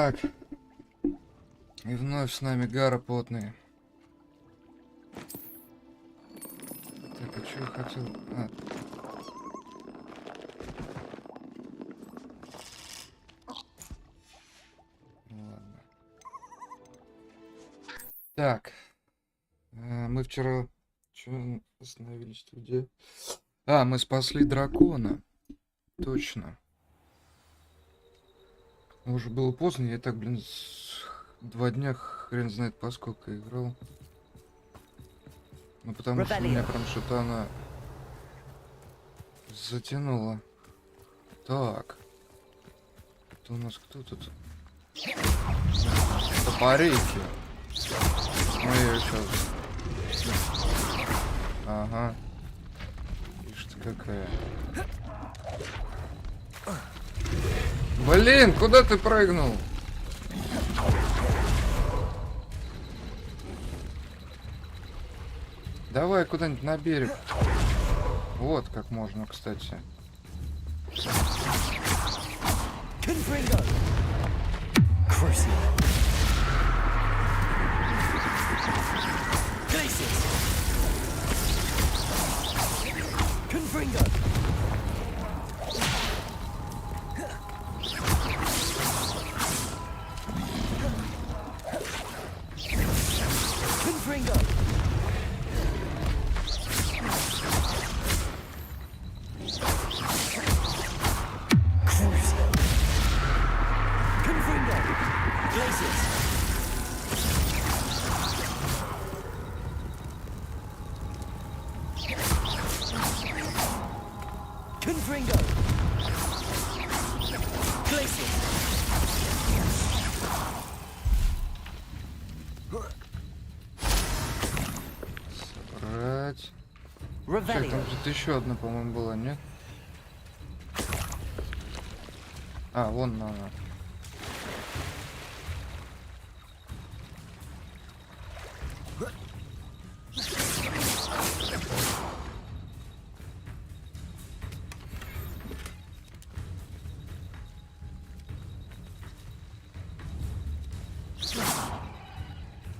Так. И вновь с нами Гарри Поттер. Так, а что я хотел? Ладно. Так. Мы вчера... Что остановились где? Мы спасли дракона. Точно. Уже было поздно, я и так, блин, 2 дня хрен знает поскольку играл. Ну потому что меня прям что-то она затянула. Так. Это у нас кто тут? Топорейки. Ну я сейчас. Ага. Ишь ты какая. Блин, куда ты прыгнул? Давай куда-нибудь на берег. Вот как можно, кстати. Собрать. Чек, там тут еще одна, по-моему, была, нет? Вон она.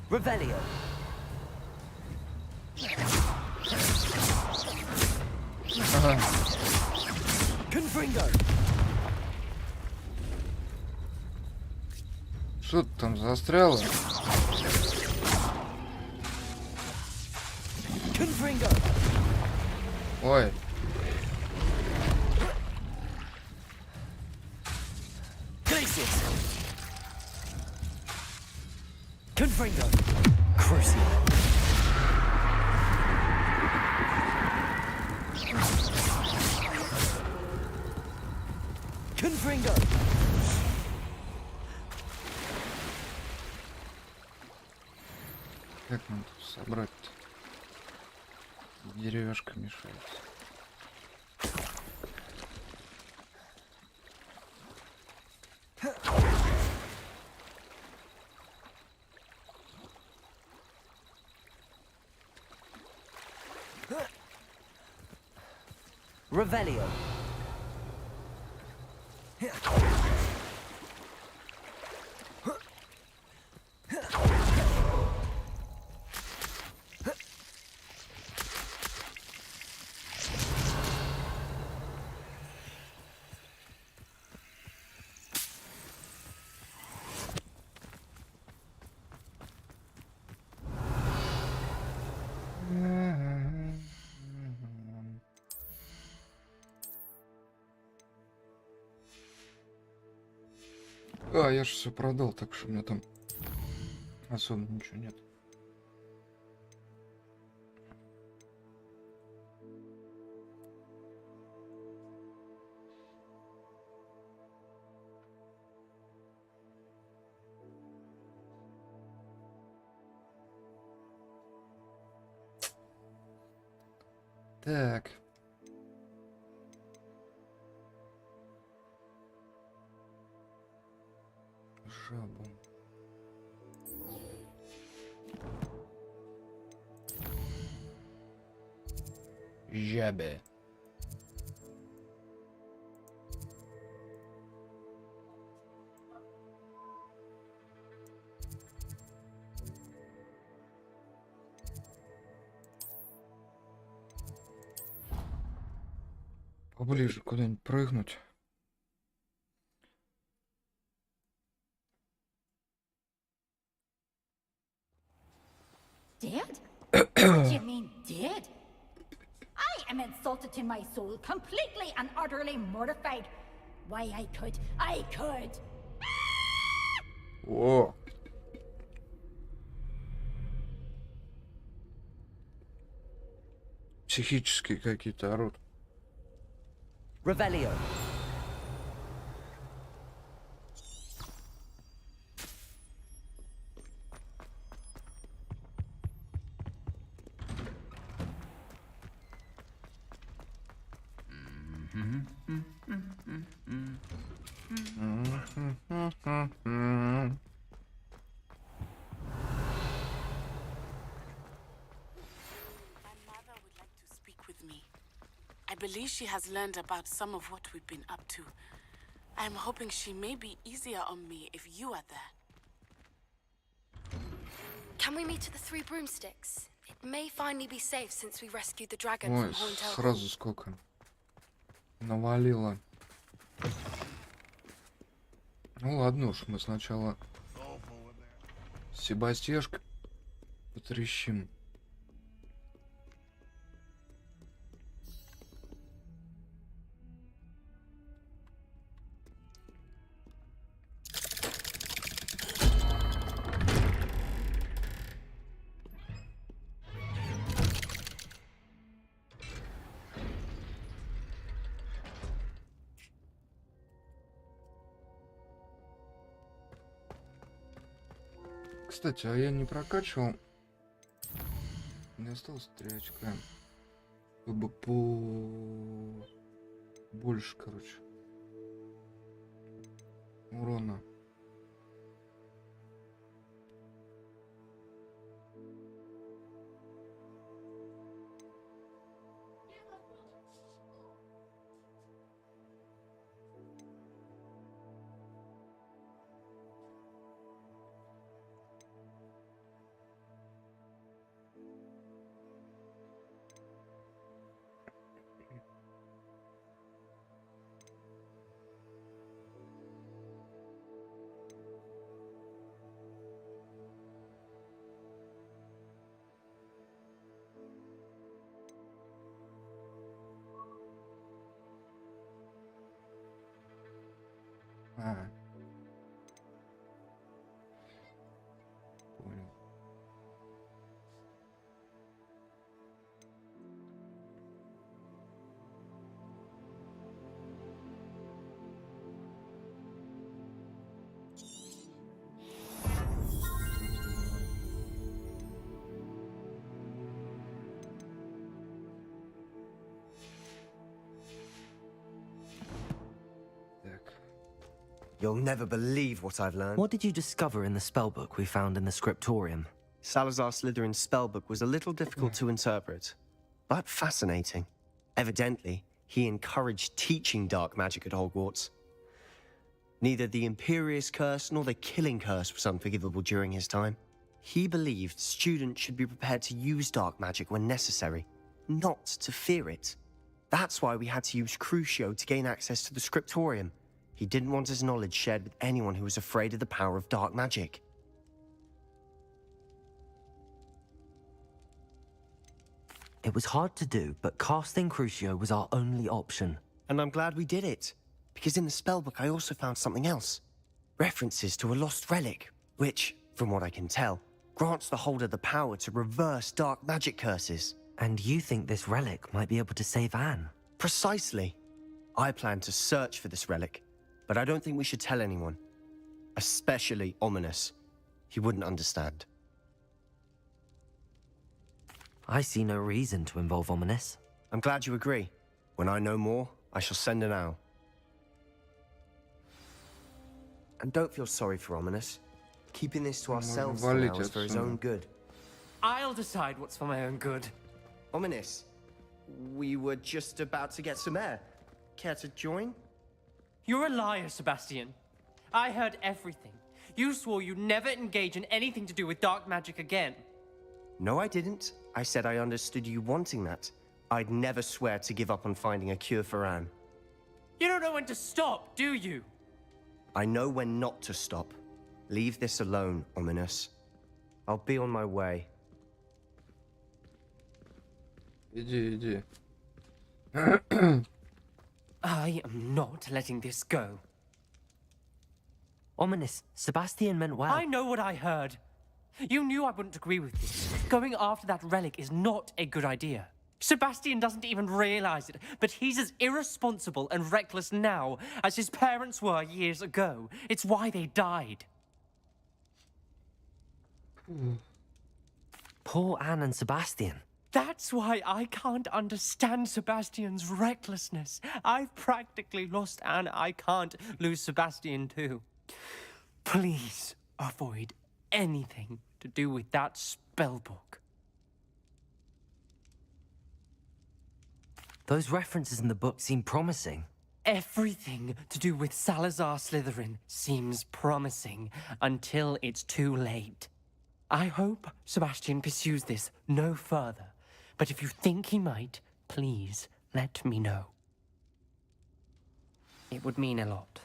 Revelio. Ага. Confringo. Что ты там застряло? Confringo. Ой. Glacius. Confringo. Crucial. Confringo. Как нам тут собрать-то? Деревяшка мешает. Revelio. Я же все продал, так что у меня там особо ничего нет. Так. Жабу. Жабе. Поближе куда-нибудь прыгнуть. Dead? What do you mean, dead? I am insulted to my soul, completely and utterly mortified. Why, I could. О! Психические какие-то орут. Revelio. I believe she has learned about some of what we've been up to. I'm hoping she may be easier on me if you are there. Can we meet at the Three Broomsticks? It may finally be safe since we rescued the dragon Ой, from Horntail Hall. сразу сколько навалило. Ну ладно уж, мы сначала Себастьяшка потрещим. Кстати, а я не прокачивал. Мне осталось 3 очка. Чтобы по... больше, короче. Урона. А. Понял. Так. You'll never believe what I've learned. What did you discover in the spellbook we found in the scriptorium? Salazar Slytherin's spellbook was a little difficult to interpret, but fascinating. Evidently, he encouraged teaching dark magic at Hogwarts. Neither the Imperious Curse nor the Killing Curse was unforgivable during his time. He believed students should be prepared to use dark magic when necessary, not to fear it. That's why we had to use Crucio to gain access to the scriptorium. He didn't want his knowledge shared with anyone who was afraid of the power of dark magic. It was hard to do, but casting Crucio was our only option. And I'm glad we did it, because in the spellbook I also found something else. References to a lost relic, which, from what I can tell, grants the holder the power to reverse dark magic curses. And you think this relic might be able to save Anne? Precisely. I plan to search for this relic, but I don't think we should tell anyone. Especially Ominous. He wouldn't understand. I see no reason to involve Ominous. I'm glad you agree. When I know more, I shall send an owl. And don't feel sorry for Ominous. Keeping this to ourselves for now is for his own good. I'll decide what's for my own good. Ominous, we were just about to get some air. Care to join? You're a liar, Sebastian. I heard everything. You swore you'd never engage in anything to do with dark magic again. No, I didn't. I said I understood you wanting that. I'd never swear to give up on finding a cure for Anne. You don't know when to stop, do you? I know when not to stop. Leave this alone, Ominous. I'll be on my way. Иди. I am not letting this go. Ominous, Sebastian meant well. I know what I heard. You knew I wouldn't agree with this. Going after that relic is not a good idea. Sebastian doesn't even realize it, but he's as irresponsible and reckless now as his parents were years ago. It's why they died. Poor Anne and Sebastian. That's why I can't understand Sebastian's recklessness. I've practically lost Anne. I can't lose Sebastian too. Please avoid anything to do with that spellbook. Those references in the book seem promising. Everything to do with Salazar Slytherin seems promising until it's too late. I hope Sebastian pursues this no further, but if you think he might, please let me know. It would mean a lot.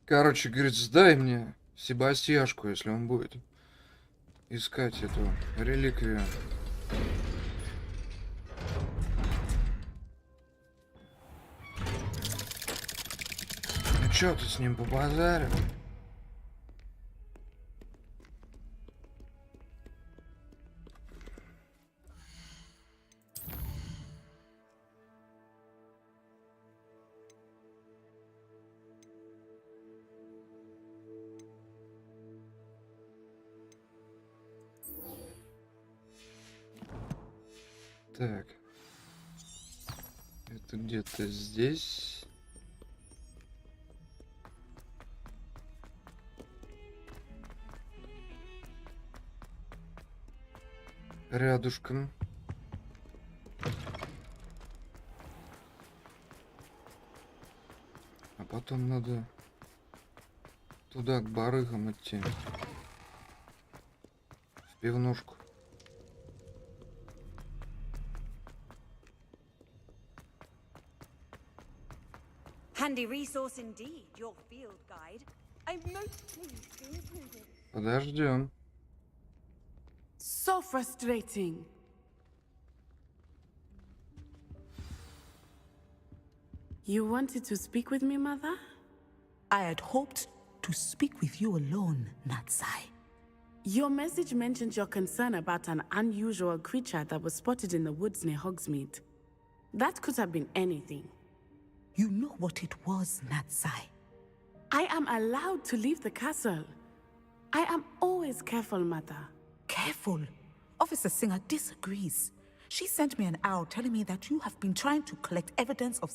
Короче, говорит, сдай мне Себастьяшку, если он будет искать эту реликвию. Ну чё ты с ним побазарил? Так. Это где-то здесь. Рядышком. А потом надо туда, к барыгам идти. В пивнушку. Handy resource indeed, your field guide. I'm most pleased to include it. Подождем. So frustrating. You wanted to speak with me, Mother? I had hoped to speak with you alone, Natsai. Your message mentioned your concern about an unusual creature that was spotted in the woods near Hogsmeade. That could have been anything. You know what it was, Natsai. I am allowed to leave the castle. I am always careful, Mother. Careful. Officer Singer disagrees. She sent me an owl telling me that you have been trying to collect evidence of...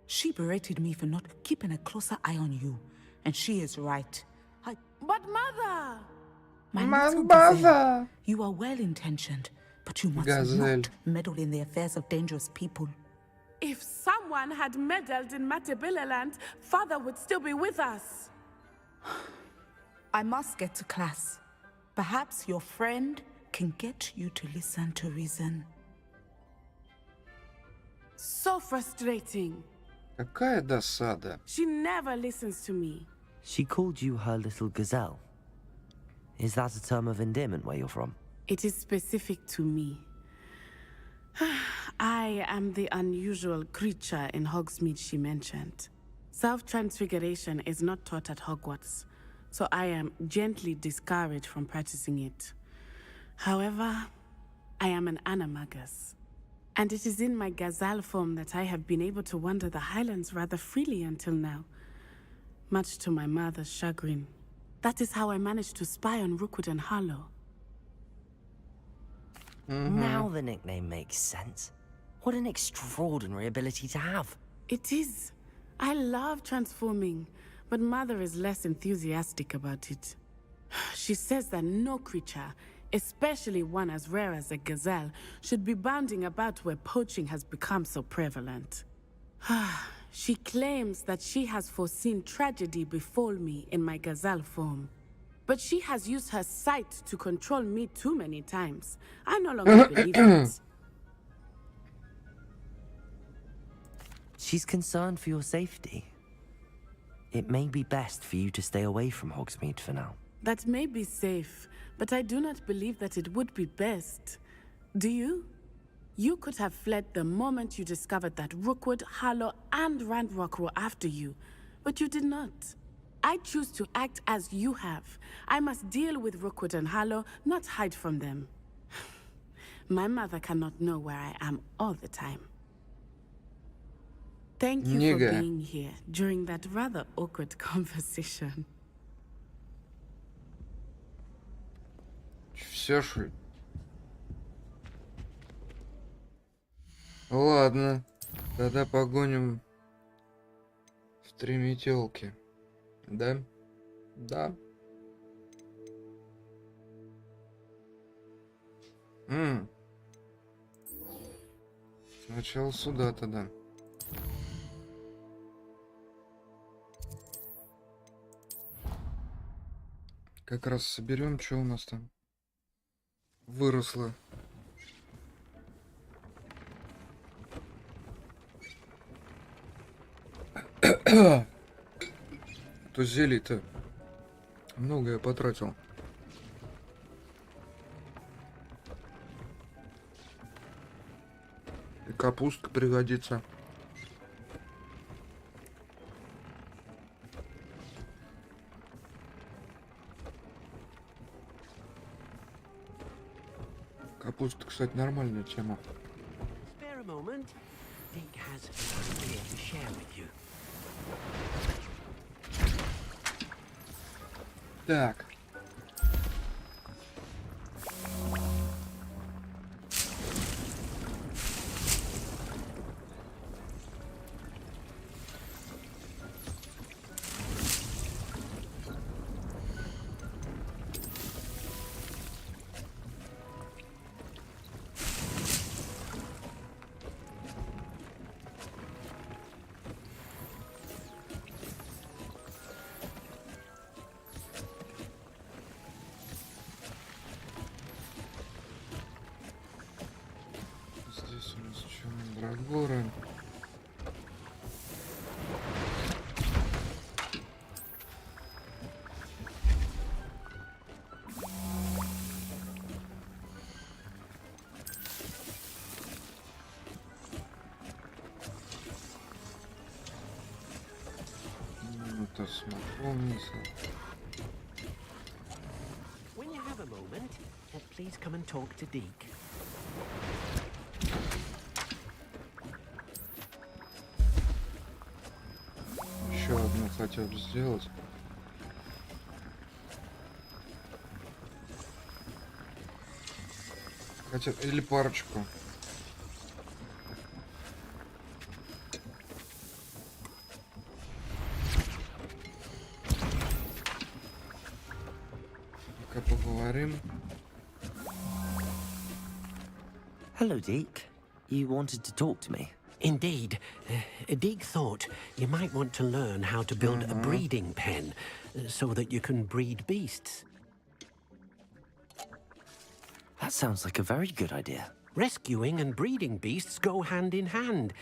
She berated me for not keeping a closer eye on you. And she is right. But Mother! My little Gazelle, you are well-intentioned, but you must not meddle in the affairs of dangerous people. If someone had meddled in Matabeleland, Father would still be with us. I must get to class. Perhaps your friend can get you to listen to reason. So frustrating. Какая досада. She never listens to me. She called you her little gazelle. Is that a term of endearment where you're from? It is specific to me. I am the unusual creature in Hogsmeade she mentioned. Self-transfiguration is not taught at Hogwarts, so I am gently discouraged from practicing it. However, I am an animagus, and it is in my gazelle form that I have been able to wander the Highlands rather freely until now, much to my mother's chagrin. That is how I managed to spy on Rookwood and Harlow. Now the nickname makes sense. What an extraordinary ability to have. It is. I love transforming, but Mother is less enthusiastic about it. She says that no creature, especially one as rare as a gazelle, should be bounding about where poaching has become so prevalent. She claims that she has foreseen tragedy befall me in my gazelle form. But she has used her sight to control me too many times. I no longer believe it. She's concerned for your safety. It may be best for you to stay away from Hogsmeade for now. That may be safe, but I do not believe that it would be best. Do you? You could have fled the moment you discovered that Rookwood, Harlow, and Ranrock were after you, but you did not. I choose to act as you have. I must deal with Rookwood and Harlow, not hide from them. My mother cannot know where I am all the time. Thank you for being here during that rather awkward conversation. Все что ли? Ладно, тогда погоним в 3 метелки. Да? Да. Сначала сюда тогда. Как раз соберем, что у нас там выросло. То зелий-то много я потратил. И капустка пригодится. Капуста, кстати, нормальная тема. Так. Здесь у нас что? Драгоры. Это смартфонница. When you have a moment, please come and talk to Deke. Еще одну хотел бы сделать. Хотя, или парочку. Пока поговорим. Hello, Deke. You wanted to talk to me? Indeed. Deke thought you might want to learn how to build a breeding pen so that you can breed beasts. That sounds like a very good idea. Rescuing and breeding beasts go hand in hand.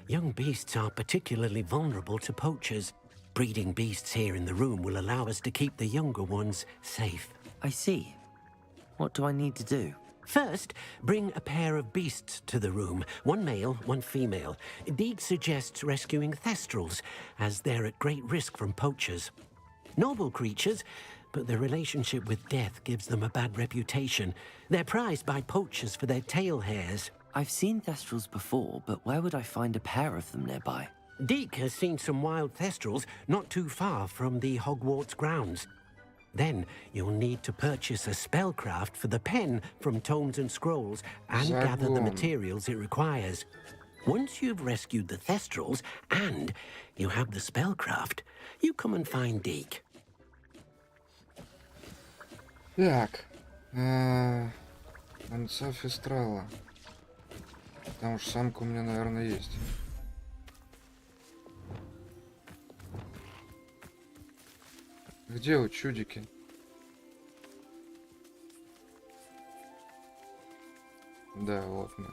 Young beasts are particularly vulnerable to poachers. Breeding beasts here in the room will allow us to keep the younger ones safe. I see. What do I need to do? First, bring a pair of beasts to the room. One male, one female. Deke suggests rescuing thestrals, as they're at great risk from poachers. Noble creatures, but their relationship with death gives them a bad reputation. They're prized by poachers for their tail hairs. I've seen thestrals before, but where would I find a pair of them nearby? Deke has seen some wild thestrals not too far from the Hogwarts grounds. Then you'll need to purchase a spellcraft for the pen from Tomes and Scrolls and gather the materials it requires. Once you've rescued the thestrals and you have the spellcraft, you come and find Deke. Так. Конца фестрала. Потому что самка у меня, наверное, есть. Где вы, чудики? Да, вот мы.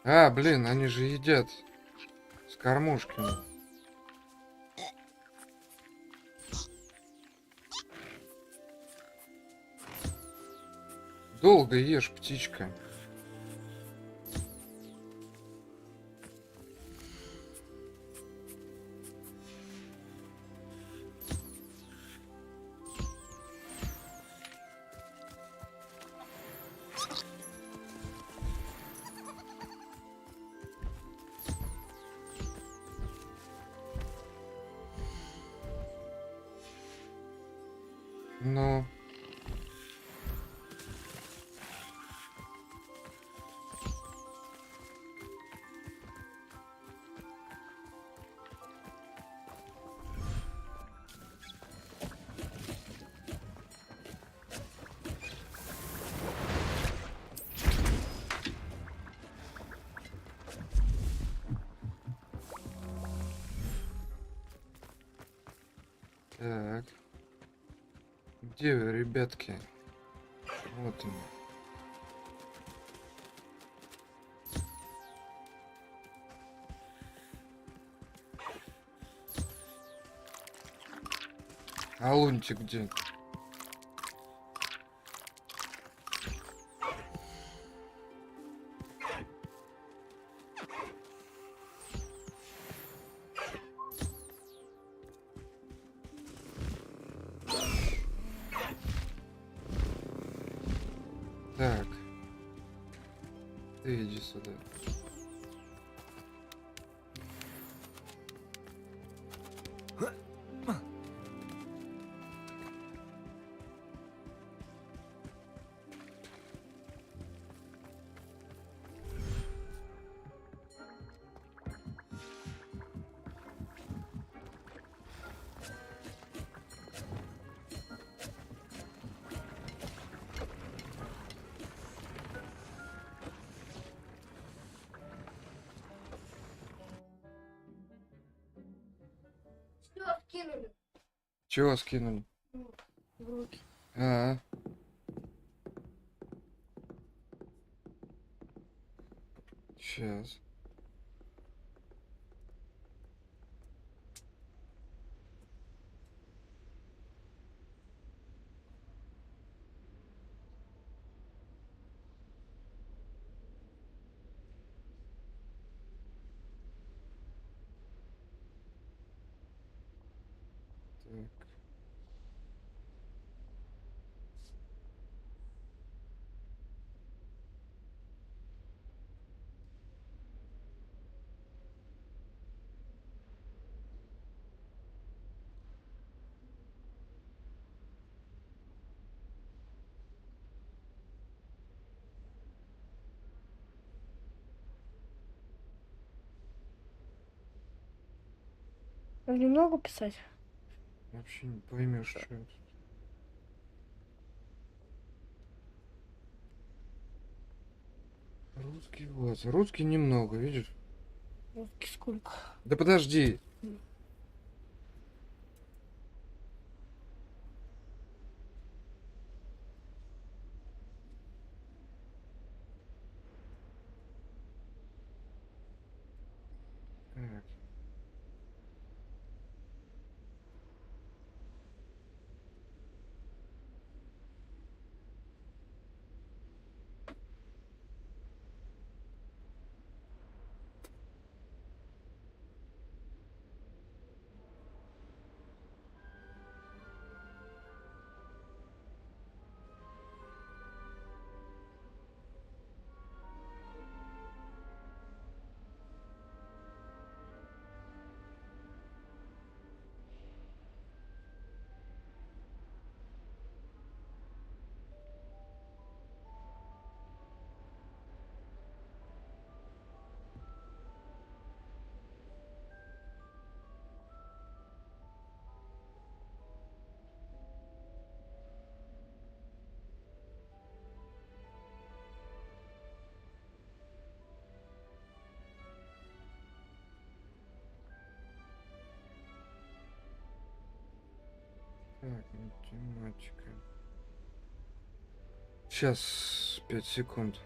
А, блин, они же едят с кормушками. Долго ешь, птичка. Ну. Так. Где вы, ребятки? Вот они. А Лунтик где? Так. Ты иди сюда. Что скинули? Чего скинули? В руки. А. Сейчас. Так. Немного писать? Вообще не поймешь, что это. Русский вот. Русский немного, видишь? Русский сколько? Да подожди. Так. Так, математика. Сейчас, 5 секунд.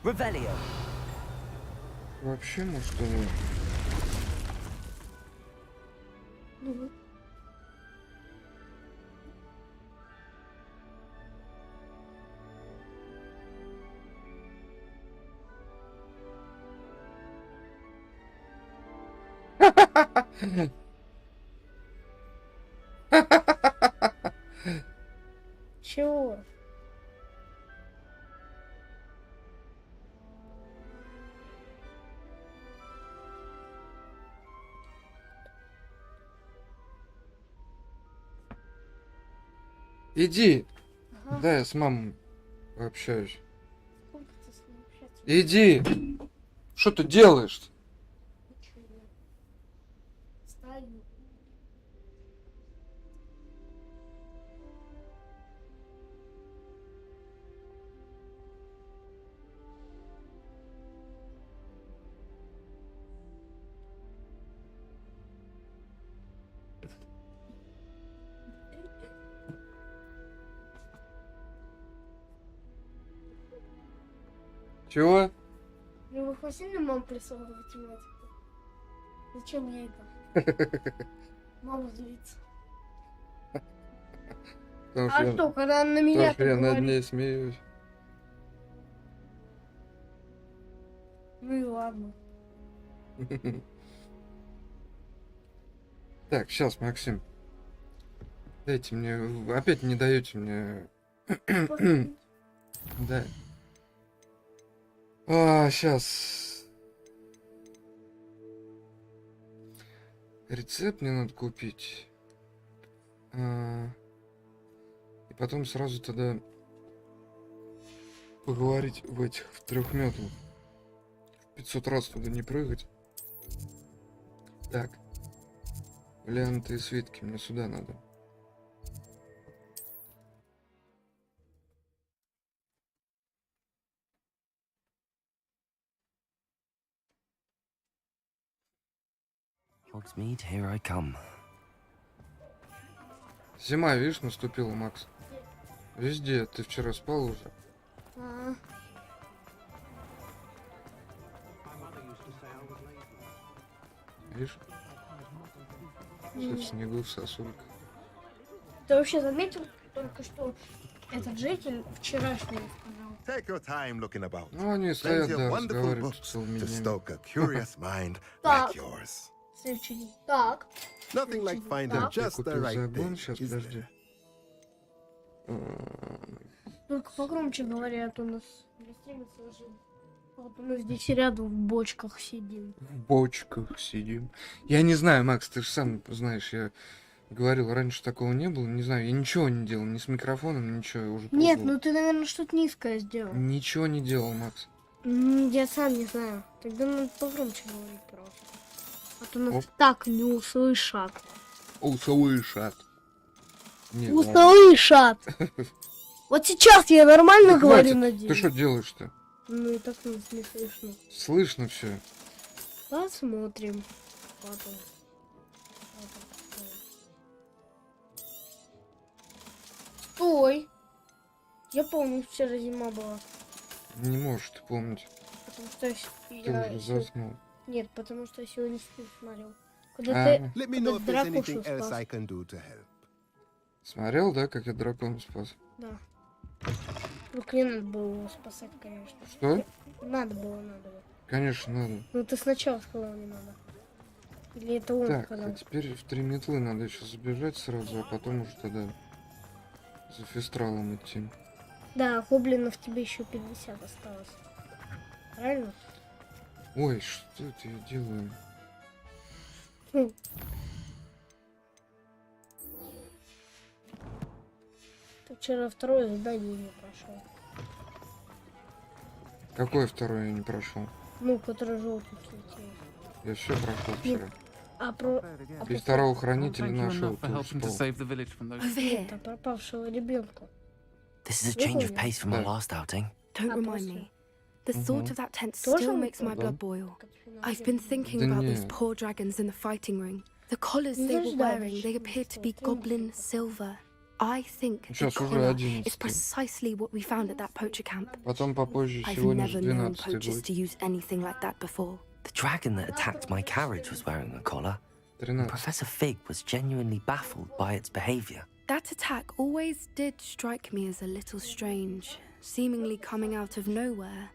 Revelio. Вообще, может, они... Ну, чего? Иди! Ага. Да, я с мамой пообщаюсь. Сколько ты с ним общаться? Иди! Что ты делаешь? Ничего. Стою. Чего? Ну, вы хотели маму присылать математику? Зачем я это? Мама злится. Потому А я- что, когда она на меня потому что я так над говорит? ней смеюсь. Ну и ладно. Так, сейчас, Максим. Дайте мне... Вы опять не даете мне... Да. Сейчас. Рецепт мне надо купить. И потом сразу тогда поговорить в этих в трехметных. 500 раз туда не прыгать. Так. Варианты и свитки мне сюда надо. Hogsmeade, here I come. Зима, видишь, наступила, Макс. Везде. Ты вчера спал уже. А, Видишь? Все в снегу, в сосульках. ты вообще заметил только что этот житель вчерашний сказал? Take your time looking about. Ну, они стоят, Plenty of да, wonderful разговаривают books целыми to днями. stoke a curious mind Так. like yours. Следующий день. Так. Nothing like finding Так. Я just the купил right загон, thing, сейчас, is подожди. Только погромче говорят, у нас гостиница уже. Вот мы здесь рядом в бочках сидим. В бочках сидим. Я не знаю, Макс, ты же сам знаешь, я говорил, раньше такого не было, не знаю, я ничего не делал, ни с микрофоном, ничего, я уже Нет, пробовал. ну ты, наверное, что-то низкое сделал. Ничего не делал, Макс. Я сам не знаю. Тогда надо погромче говорить просто. А то нас Оп. так не услышат. Услышат. Не, Услышат! Вот сейчас я нормально ну, говорю, хватит. надеюсь. Ты что делаешь-то? Ну и так нас не слышно. Слышно все. Посмотрим. Потом. Стой! Я помню, вчера зима была. Не можешь ты помнить. Потому что Ты я уже заснул. Нет, потому что я сегодня стрим смотрел. Когда А. ты Let me know когда if there's дракошу anything else спас. I can do to help. Смотрел, да, как я дракона спас? Да. Только не надо было его спасать, конечно. Что? Надо было. Конечно, надо. Ну ты сначала сказал, не надо. Или это он Так, сказал? а теперь в 3 метлы надо еще забежать сразу, а потом уже тогда за фестралом идти. Да, гоблинов тебе еще 50 осталось. Правильно? Ой, что это я делаю? Хм. Ты вчера второе задание не прошел. Какое второе я не прошел? Ну, который желтенький у тебя. Я все прошел вчера. А И второго хранителя Thank you нашел. enough for helping to save the village from those. Over here. Это пропавшего ребенка. This is a change of pace from our last outing. Don't А remind после? me. The thought of that tent Тоже still он makes my Да. blood boil. I've been thinking Да about those нет. poor dragons in the fighting ring. The collars Ну, they were дождались. wearing, they appeared to be goblin silver. I think the Сейчас уже collar 11. is precisely what we found at that poacher camp. Потом попозже, I've сегодня never же known 12 poachers будет. to use anything like that before. The dragon that attacked my carriage was wearing a collar. And 13. Professor Fig was genuinely baffled by its behavior. That attack always did strike me as a little strange, seemingly coming out of nowhere.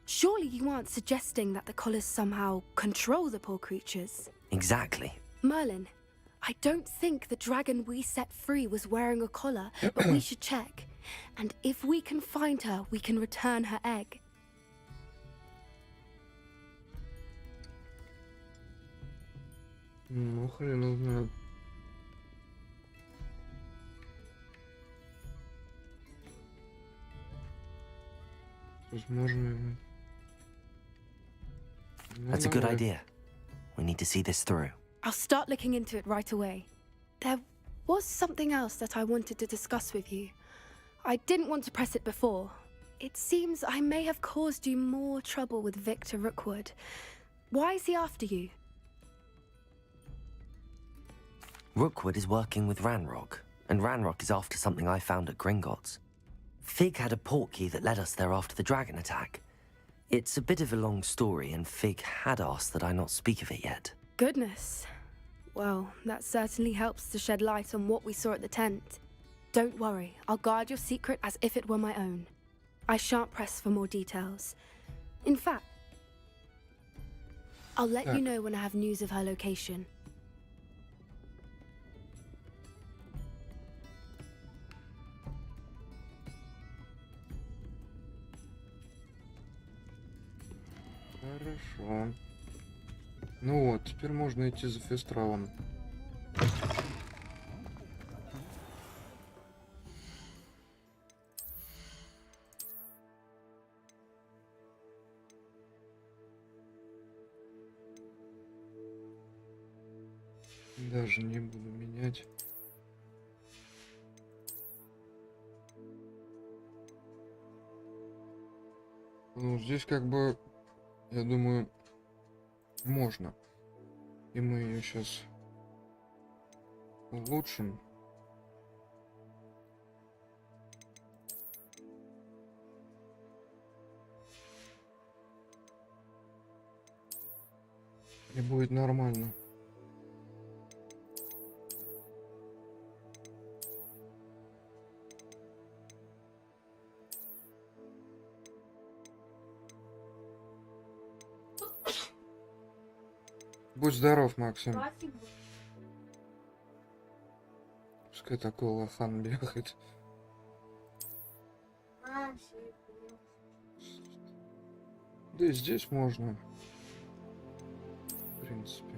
Surely you aren't suggesting that the collars somehow control the poor creatures? Exactly. Merlin, I don't think the dragon we set free was wearing a collar, but we should check. And if we can find her, we can return her egg. Ну, хрен его знает. Возможно, его... Ну, That's a good давай. idea. We need to see this through. I'll start looking into it right away. There was something else that I wanted to discuss with you. I didn't want to press it before. It seems I may have caused you more trouble with Victor Rookwood. Why is he after you? Rookwood is working with Ranrock, and Ranrock is after something I found at Gringotts. Fig had a portkey that led us there after the dragon attack. It's a bit of a long story, and Fig had asked that I not speak of it yet. Goodness. Well, that certainly helps to shed light on what we saw at the tent. Don't worry, I'll guard your secret as if it were my own. I shan't press for more details. In fact, I'll let you know when I have news of her location. Хорошо. Ну вот, теперь можно идти за фестралом. Даже не буду менять. Ну, здесь как бы, я думаю, можно. И мы ее сейчас улучшим. И будет нормально. Будь здоров, Максим. Пускай такой лохан бегает. Да и здесь можно. В принципе.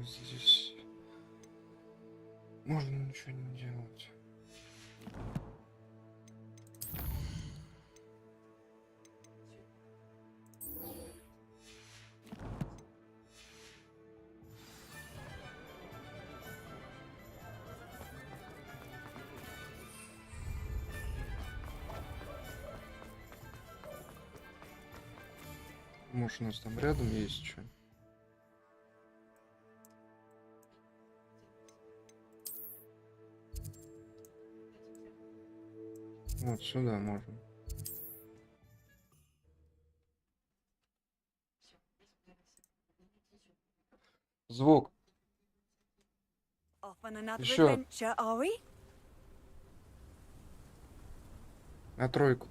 Здесь можно ничего не делать. Может, у нас там рядом есть что? Вот сюда можно. Звук. Off on another Еще. adventure, are we? На тройку.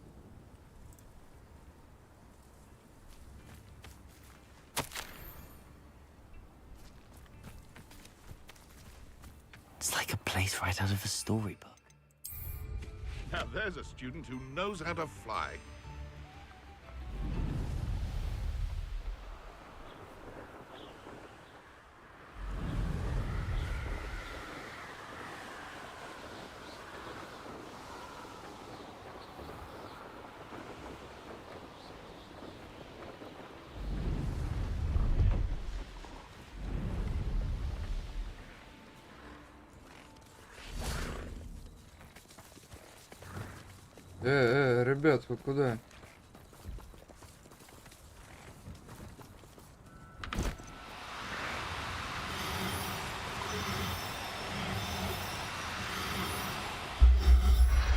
It's like a place right out of a storybook. Now there's a student who knows how to fly. Ребят, вы куда?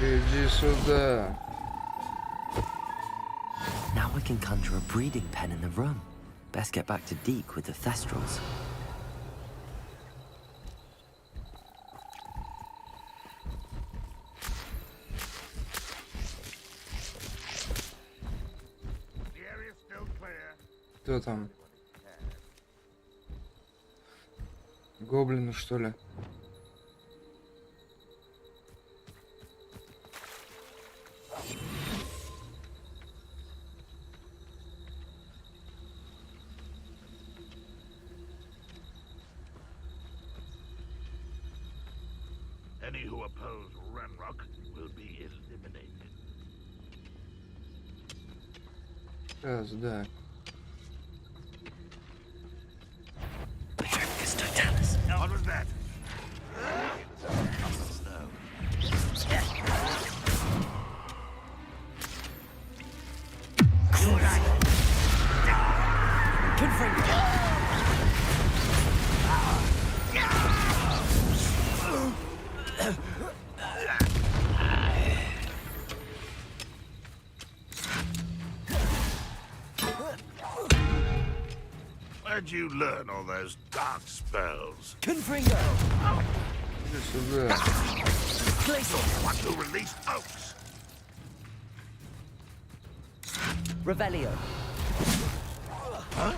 Иди сюда. Now we can conjure a breeding pen in the room. Best get back to Deke with the thestrals. Кто там? Гоблины, что ли? Any who oppose Ranrock will be eliminated. Сейчас, да. What was that? Where'd you learn all those dark spells? Confringo! Иди сюда. Want to release Oaks? Revelio. Huh?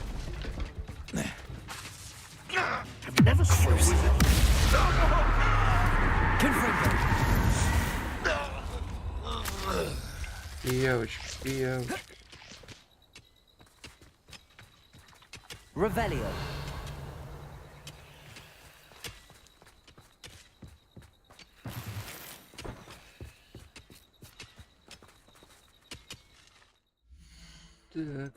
Have you never seen a wizard? Confringo. Пиявочка, пиявочка. Revelio. Так.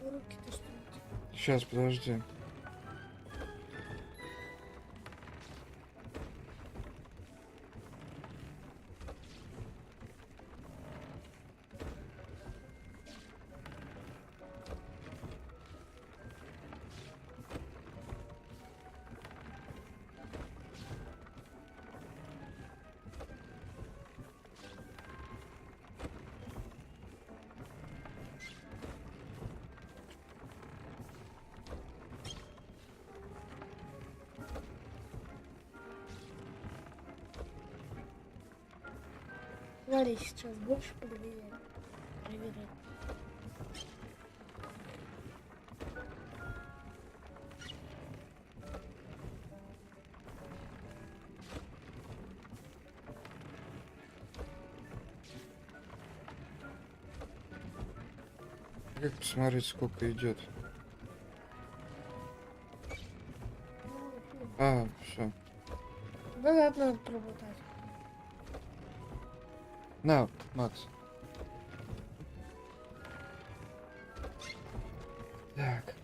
Руки-то что? Сейчас, подожди. Гарри сейчас больше проверяет. Как посмотреть, сколько идет? А, все. Да, надо промотать. На, Макс. Так.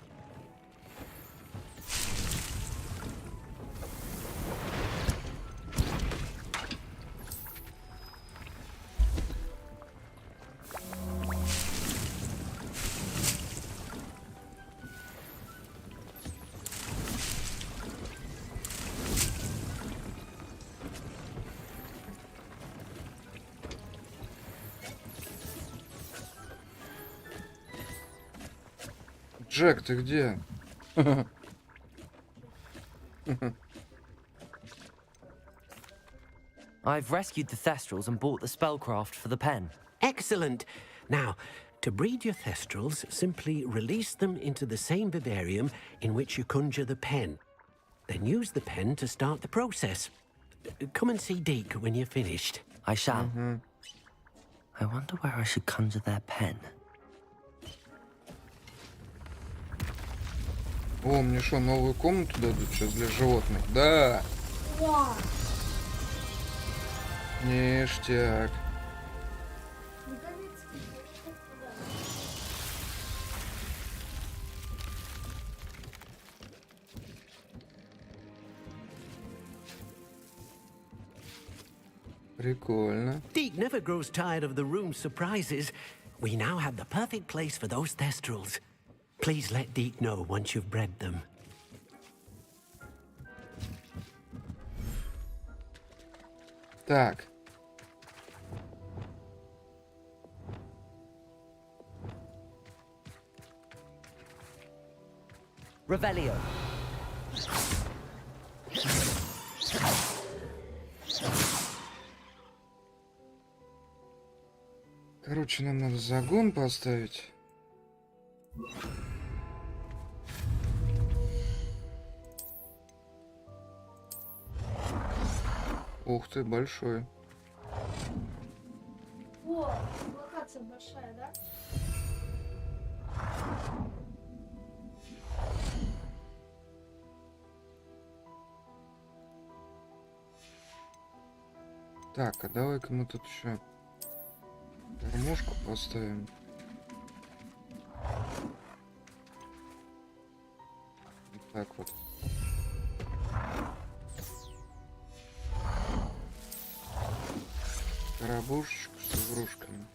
Джек, ты где? I've rescued the Thestrals and bought the spellcraft for the pen. Excellent. Now, to breed your Thestrals, simply release them into the same vivarium in which you conjure the pen. Then use the pen to start the process. Come and see Deke when you're finished. I shall. I wonder where I should conjure their pen. О, мне что, новую комнату дадут сейчас для животных? Да! Вау! Ништяк. Прикольно. Deke never grows tired of the room's surprises. We now have the perfect place for those Thestrals. Please let Deke know once you've bred them. Так. Revelio. Короче, нам надо загон поставить. Ух ты, большой. О, локация большая, да? Так, а давай-ка мы тут еще кормушку поставим. Вот так вот. Коробушечку с игрушками.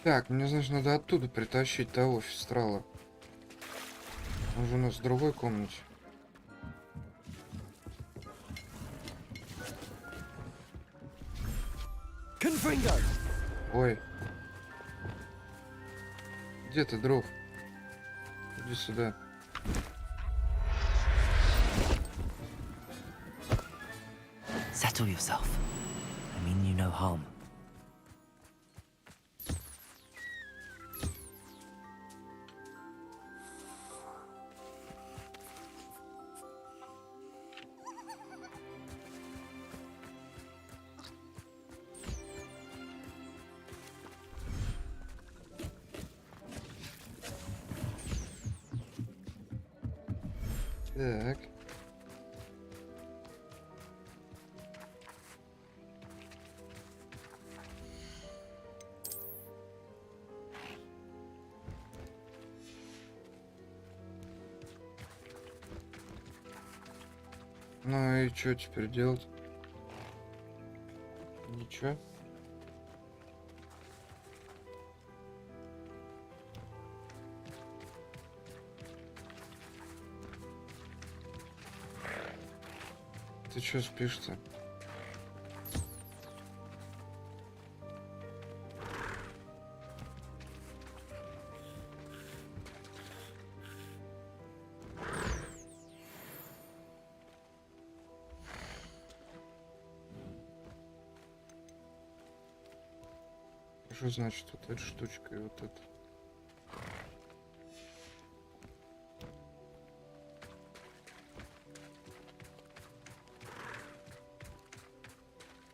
Так, мне, значит, надо оттуда притащить того фестрала. Он же у нас в другой комнате. Ой. Где ты, дров? Иди сюда. Settle yourself. I mean you no harm. Так. Ну и что теперь делать? Ничего. Ты чё спишь-то? Что значит вот эта штучка и вот это?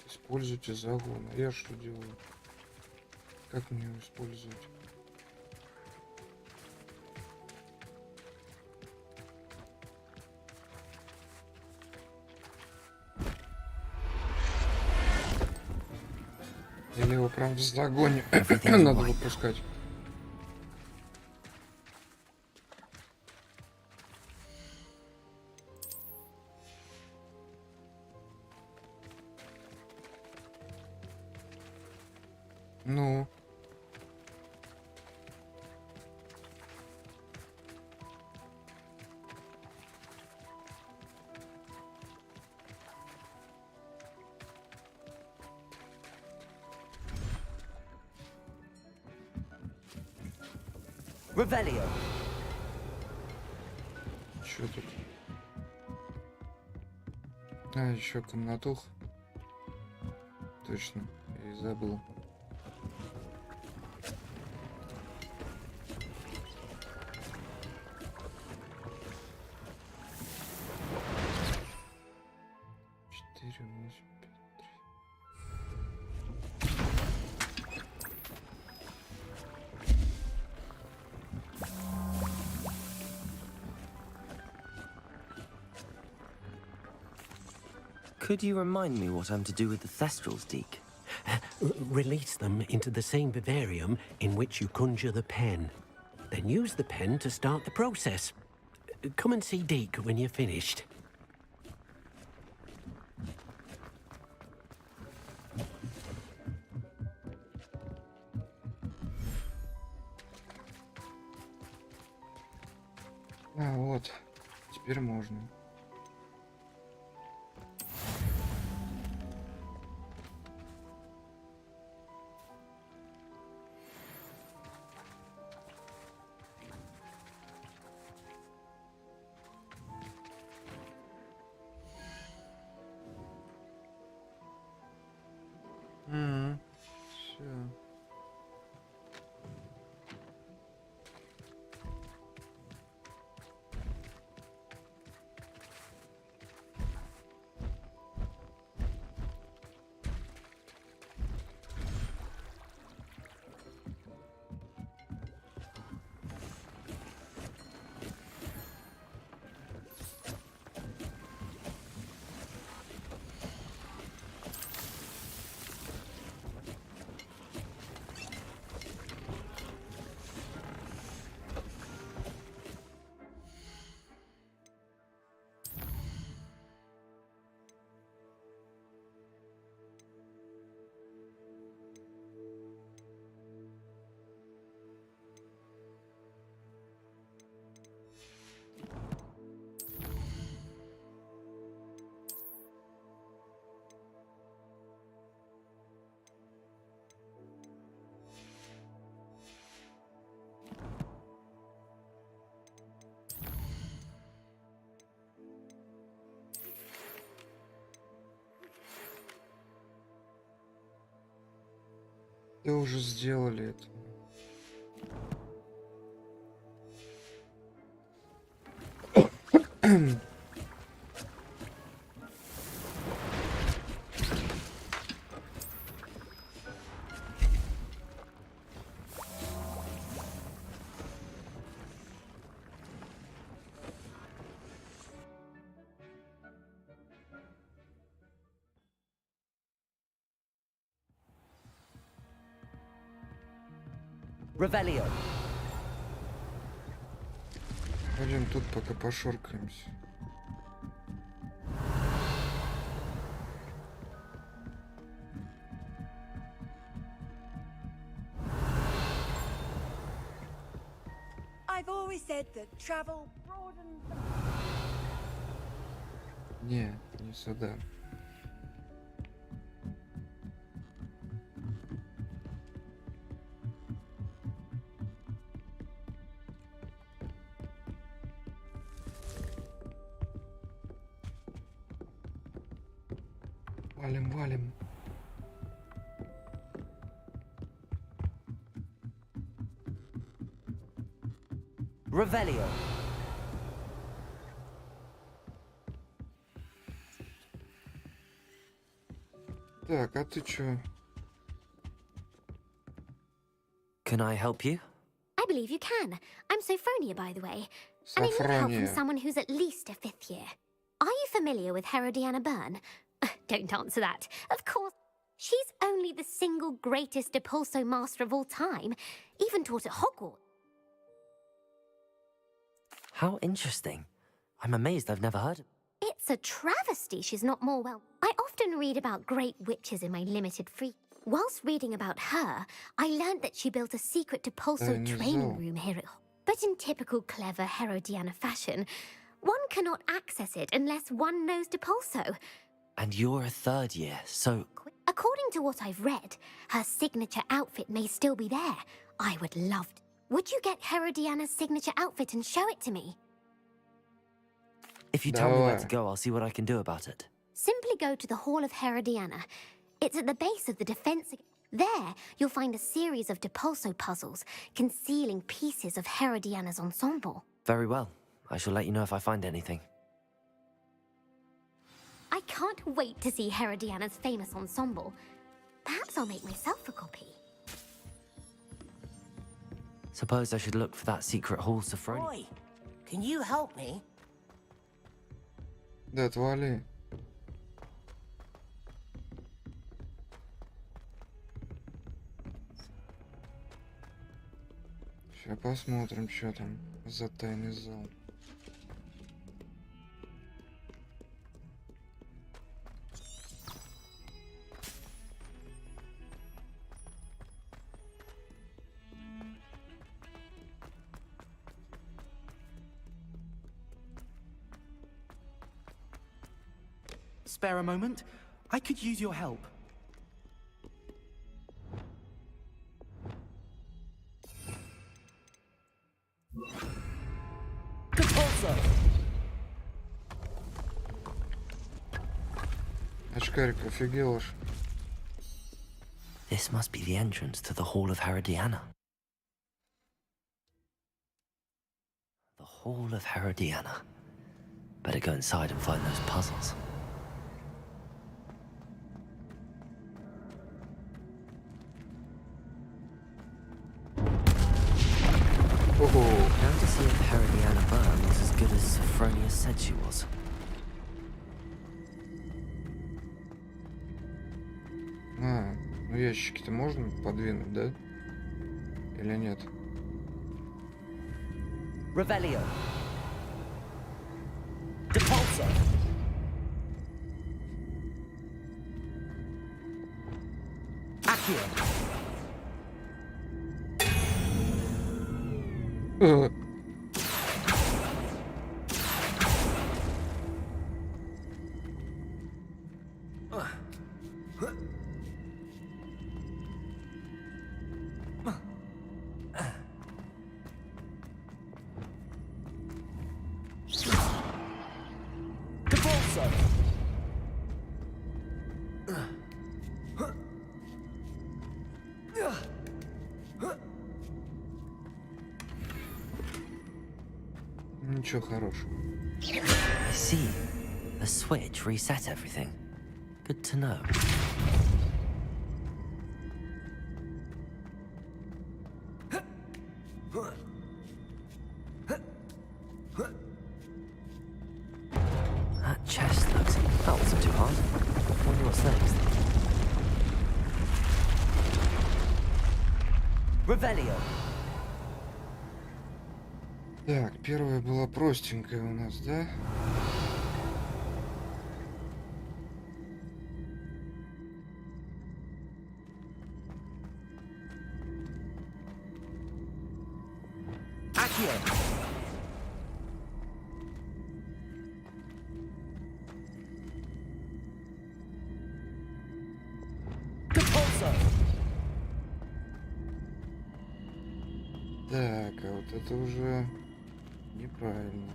Используйте загон. А я что делаю? Как мне его использовать? Или его прям в загоне надо выпускать? Ну. Revelio. Чё тут? А, еще комнатух. Точно, я и забыл. Could you remind me what I'm to do with the Thestrals, Deke? Release them into the same vivarium in which you conjure the pen. Then use the pen to start the process. Come and see Deke when you're finished. А, вот. Теперь можно. Все. Да уже сделали это. Revelio. Пойдем тут пока пошоркаемся. I've always said that travel broadens. Не, Не сюда. Валим, валим. Revelio. Так, а ты чё? Can I help you? I believe you can. I'm Sophronia, by the way. And I need help from Sophronia. someone who's at least a 5th year. Are you familiar with Herodiana Byrne? Don't answer that. Of course. She's only the single greatest Depulso master of all time. Even taught at Hogwarts. How interesting. I'm amazed I've never heard of. It's a travesty she's not more well. I often read about great witches in my limited free. Whilst reading about her, I learned that she built a secret Depulso training room here at But in typical clever Herodiana fashion, one cannot access it unless one knows Depulso. And you're a 3rd year, so... According to what I've read, her signature outfit may still be there. I would love to. Would you get Herodiana's signature outfit and show it to me? If you tell me where to go, I'll see what I can do about it. Simply go to the Hall of Herodiana. It's at the base of the defense. There, you'll find a series of Depulso puzzles concealing pieces of Herodiana's ensemble. Very well. I shall let you know if I find anything. I can't wait to see Herodiana's famous ensemble. Perhaps I'll make myself a copy. Suppose I should look for that secret hall, Sophronia. Boy, can you help me? Да, отвали. Сейчас посмотрим, что там за тайный зал. Spare a moment? I could use your help. Очкарик, офигел аж. This must be the entrance to the Hall of Herodiana. The Hall of Herodiana. Better go inside and find those puzzles. Now to see if Herodiana Byrne was as good as Sophronia said she was. А, ну ящики-то можно подвинуть, да? Или нет? Revelio. Depulso. Accio. Ничего хорошего. I see. The switch reset everything. Good to know. That chest looks... That wasn't too hard. Wonder what's next. Revelio. Так, первая была простенькая у нас, да? Так, а вот это уже неправильно.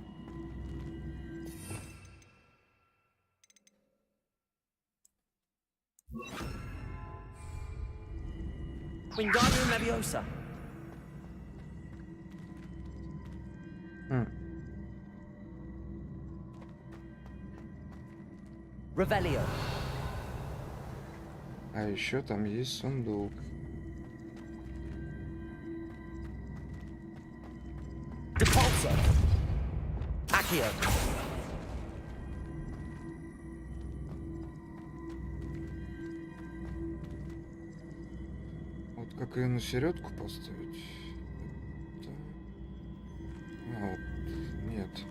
Wingardium Leviosa. Revelio. А еще там есть сундук. Depulso. Accio. Вот как ее на середку поставить? Это... А, вот, нет.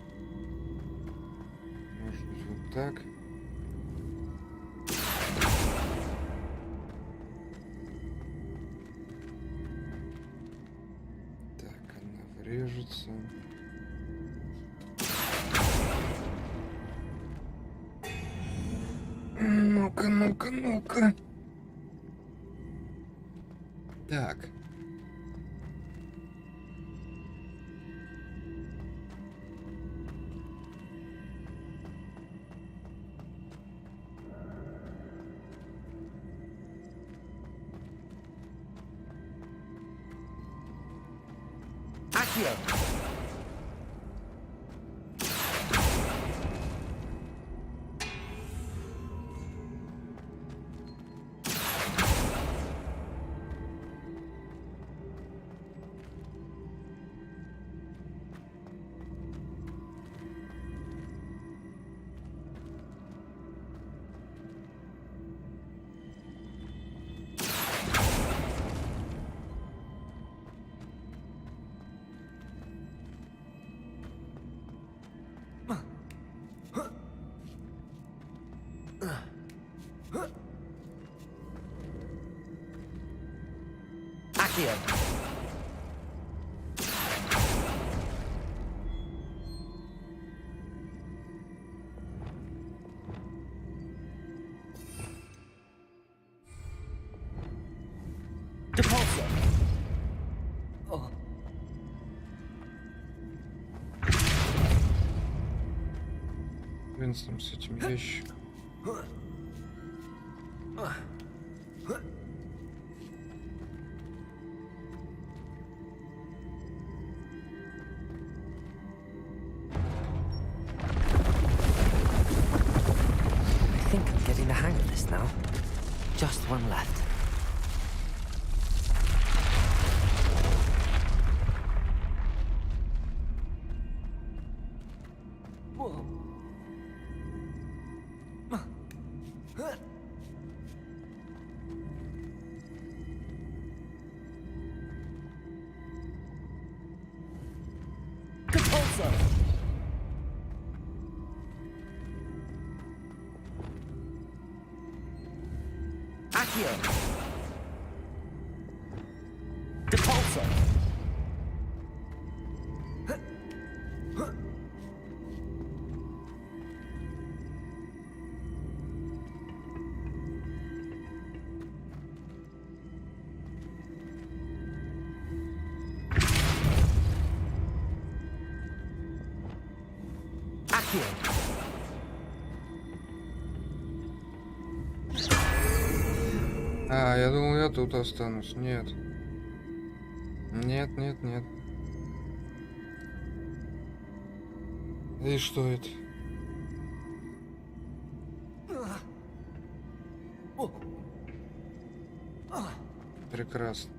Может быть вот так. Так, она врежется. Ну-ка, ну-ка, ну-ка. Так. Accio. Accio. Depulso. Oh. Винстон с этим ящиком. I think I'm getting the hang of this now. Just one left. Depulso. Accio. Depulso. Accio. А, я думал, я тут останусь. Нет. Нет, нет, нет. И что это? Прекрасно.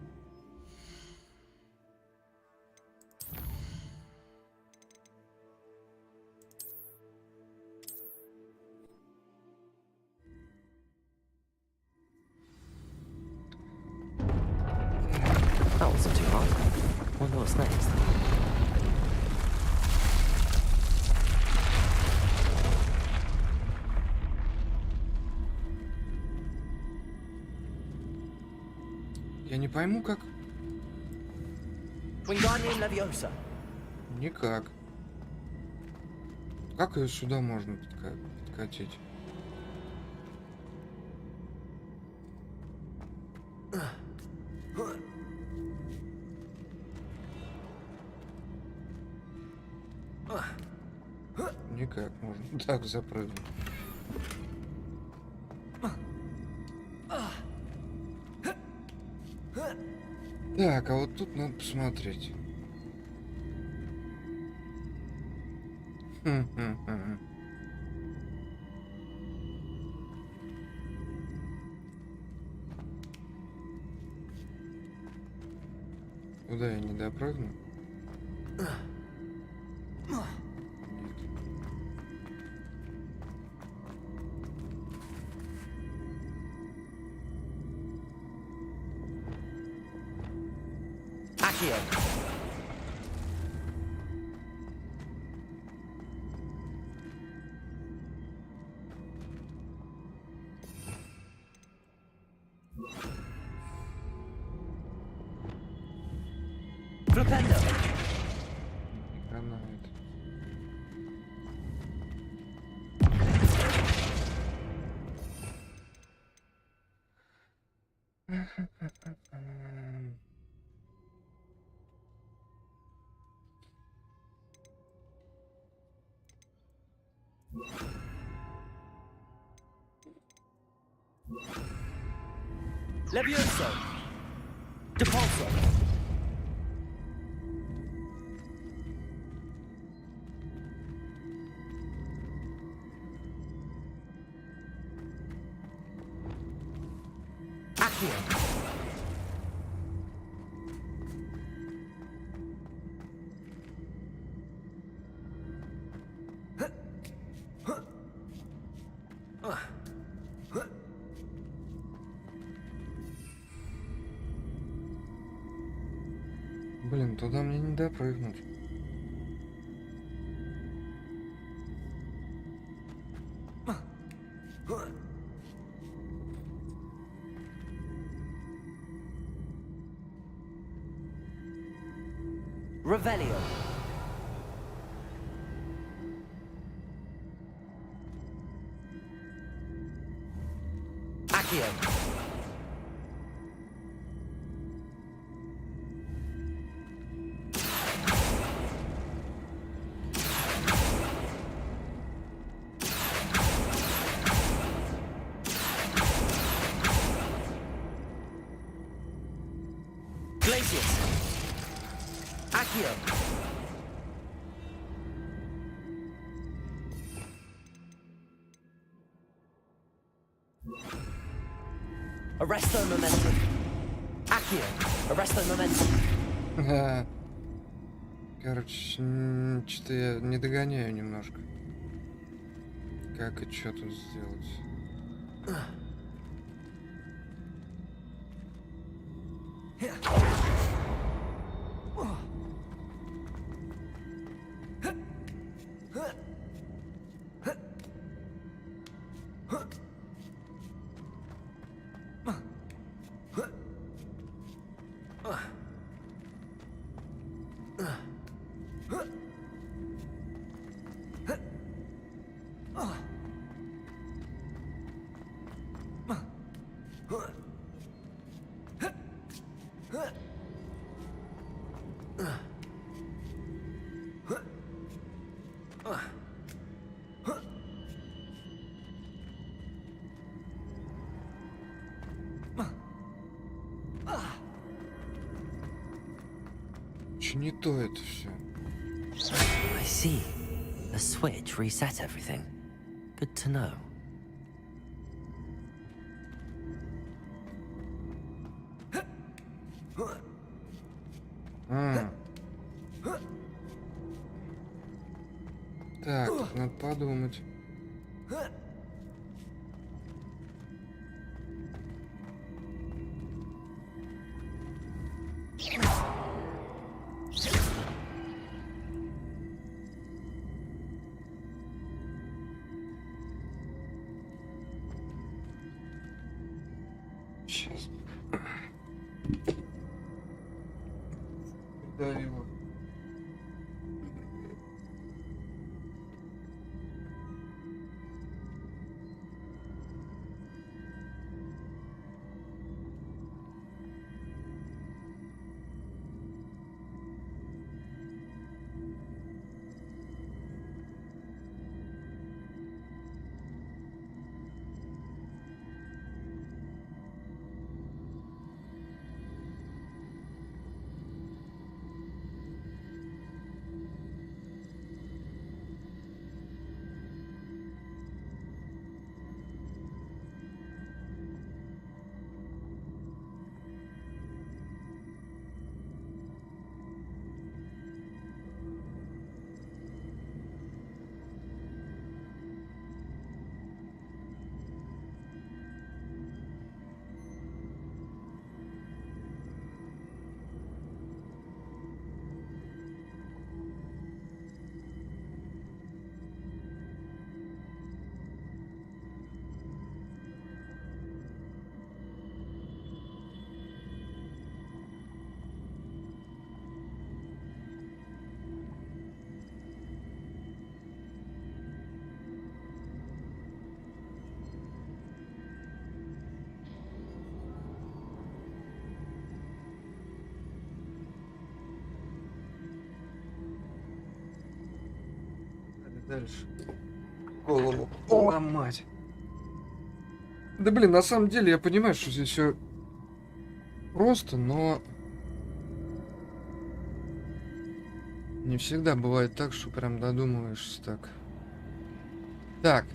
That wasn't too hard. Wonder what's next. Я не пойму, как. Wingardium Leviosa. Никак. Как ее сюда можно подкатить? как можно так запрыгнуть? Так, а вот тут надо посмотреть. Куда я не допрыгну? Accio. Flipendo. Гранат. Levioso. Depulso. Accio. Блин, туда мне не допрыгнуть. Revelio. Accio. Glacius. Accio. Arresto momentum. Accio. Arresto momentum. Короче, что-то я не догоняю немножко. Как и что тут сделать? Че не то это все? I see. The switch reset everything. Good to know. Так, тут надо подумать. Сейчас. Придавило. Дальше. Голову. О, мать. Да блин, на самом деле я понимаю, что здесь все просто, но не всегда бывает так, что прям додумываешься так. Так.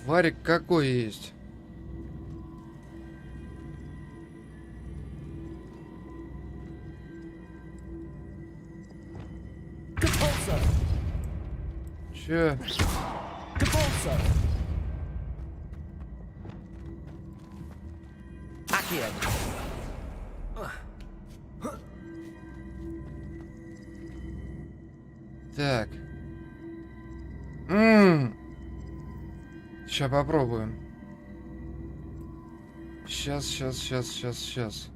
Варик какой есть? Че? Так. Сейчас попробуем. Сейчас.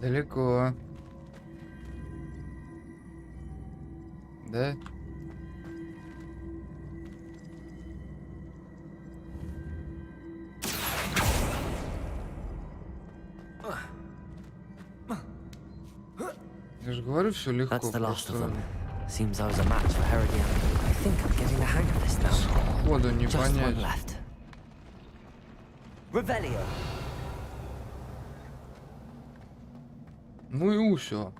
Далеко. Да? Я же говорю, все легко. Seems I was a match for Herodiana. I think I'm getting the hang of this now. Сходу не Just one понять. left. Revelio. Ну и все.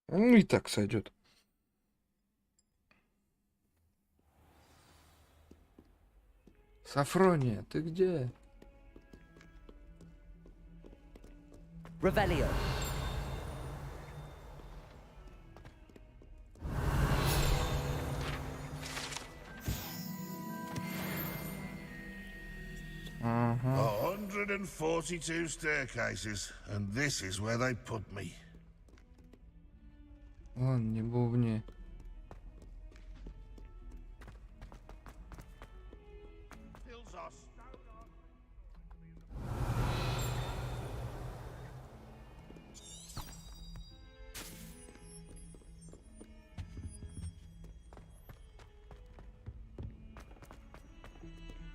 Ну и так сойдет. Сафрония, ты где? Revelio. Ага. 142 staircases, and this is where they put me. Ладно, не бубни.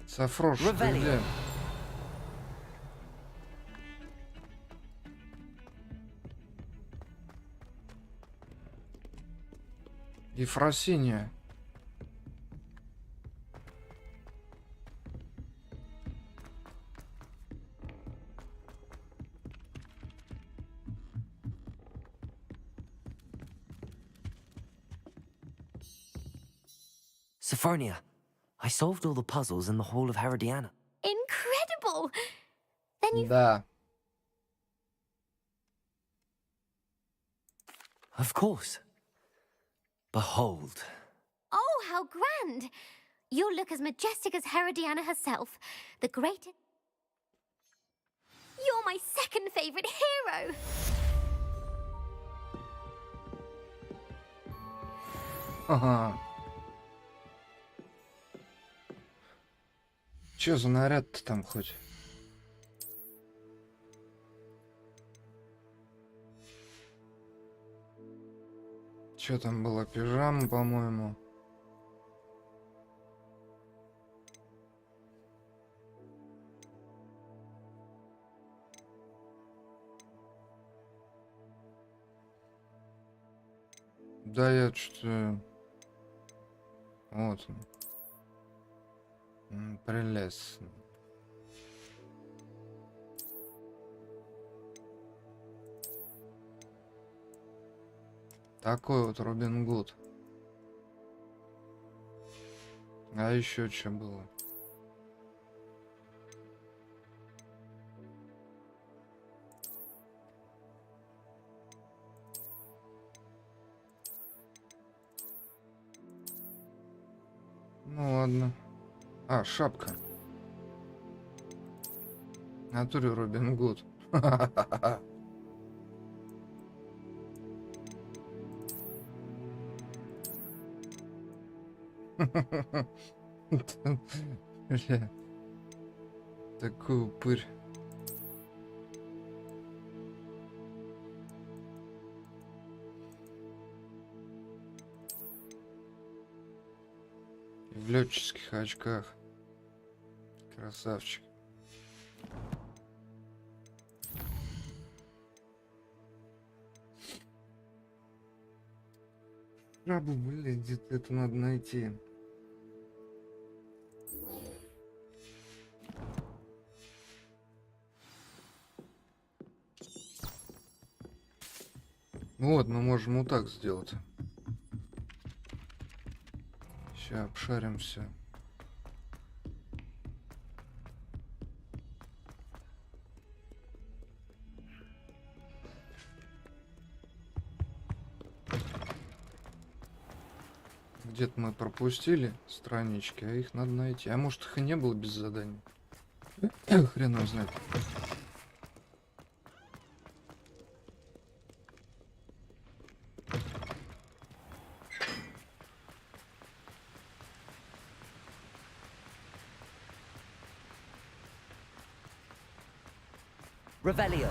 Сафрош, ты где? Ефросинья. Sophronia, I solved all the puzzles in the Hall of Herodiana. Incredible! Then you... Да. Of course. Behold. Oh, how grand! You'll look as majestic as Herodiana herself, the greatest... You're my second favorite hero! Ага. Чё за наряд-то там хоть? Чё там было? Пижама, по-моему. Да, я что-то... Вот он. Прелестно. Такой вот Робин Гуд. А еще что было? Ну ладно. А, шапка. В натуре Робин Гуд. Бля. Такой упырь. В летческих очках. Красавчик. Рабу, блядь, где-то это надо найти. Вот, мы можем вот так сделать. Сейчас обшарим все. Где-то мы пропустили странички, а их надо найти. А может, их и не было без задания? Хрен его знает. Revelio.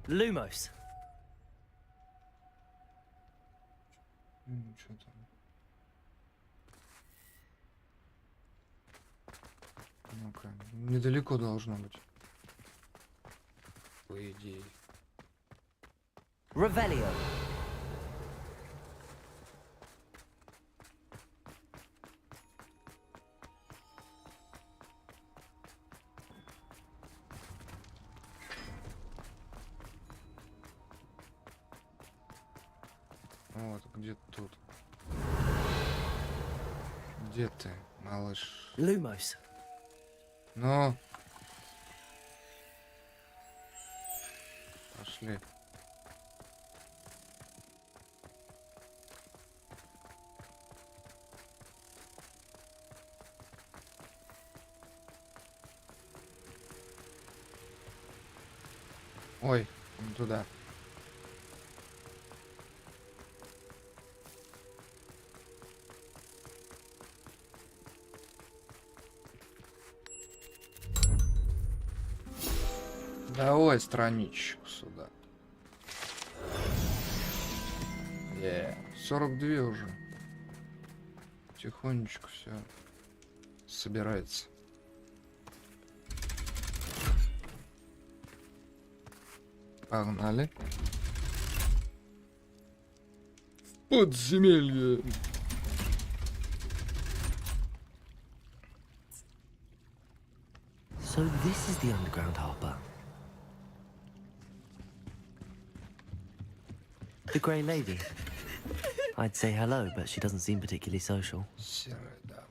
Lumos. Что там? Ну-ка, недалеко должно быть. По идее. Revelio. Вот, где-то тут. Где ты, малыш? Lumos. Ну. Пошли. Ой, не туда. Давай страничку сюда. 42 уже. Тихонечко все собирается. Погнали. В подземелье. So this is the underground harbor. The grey lady. I'd say hello, but she doesn't seem particularly social. Серая дама.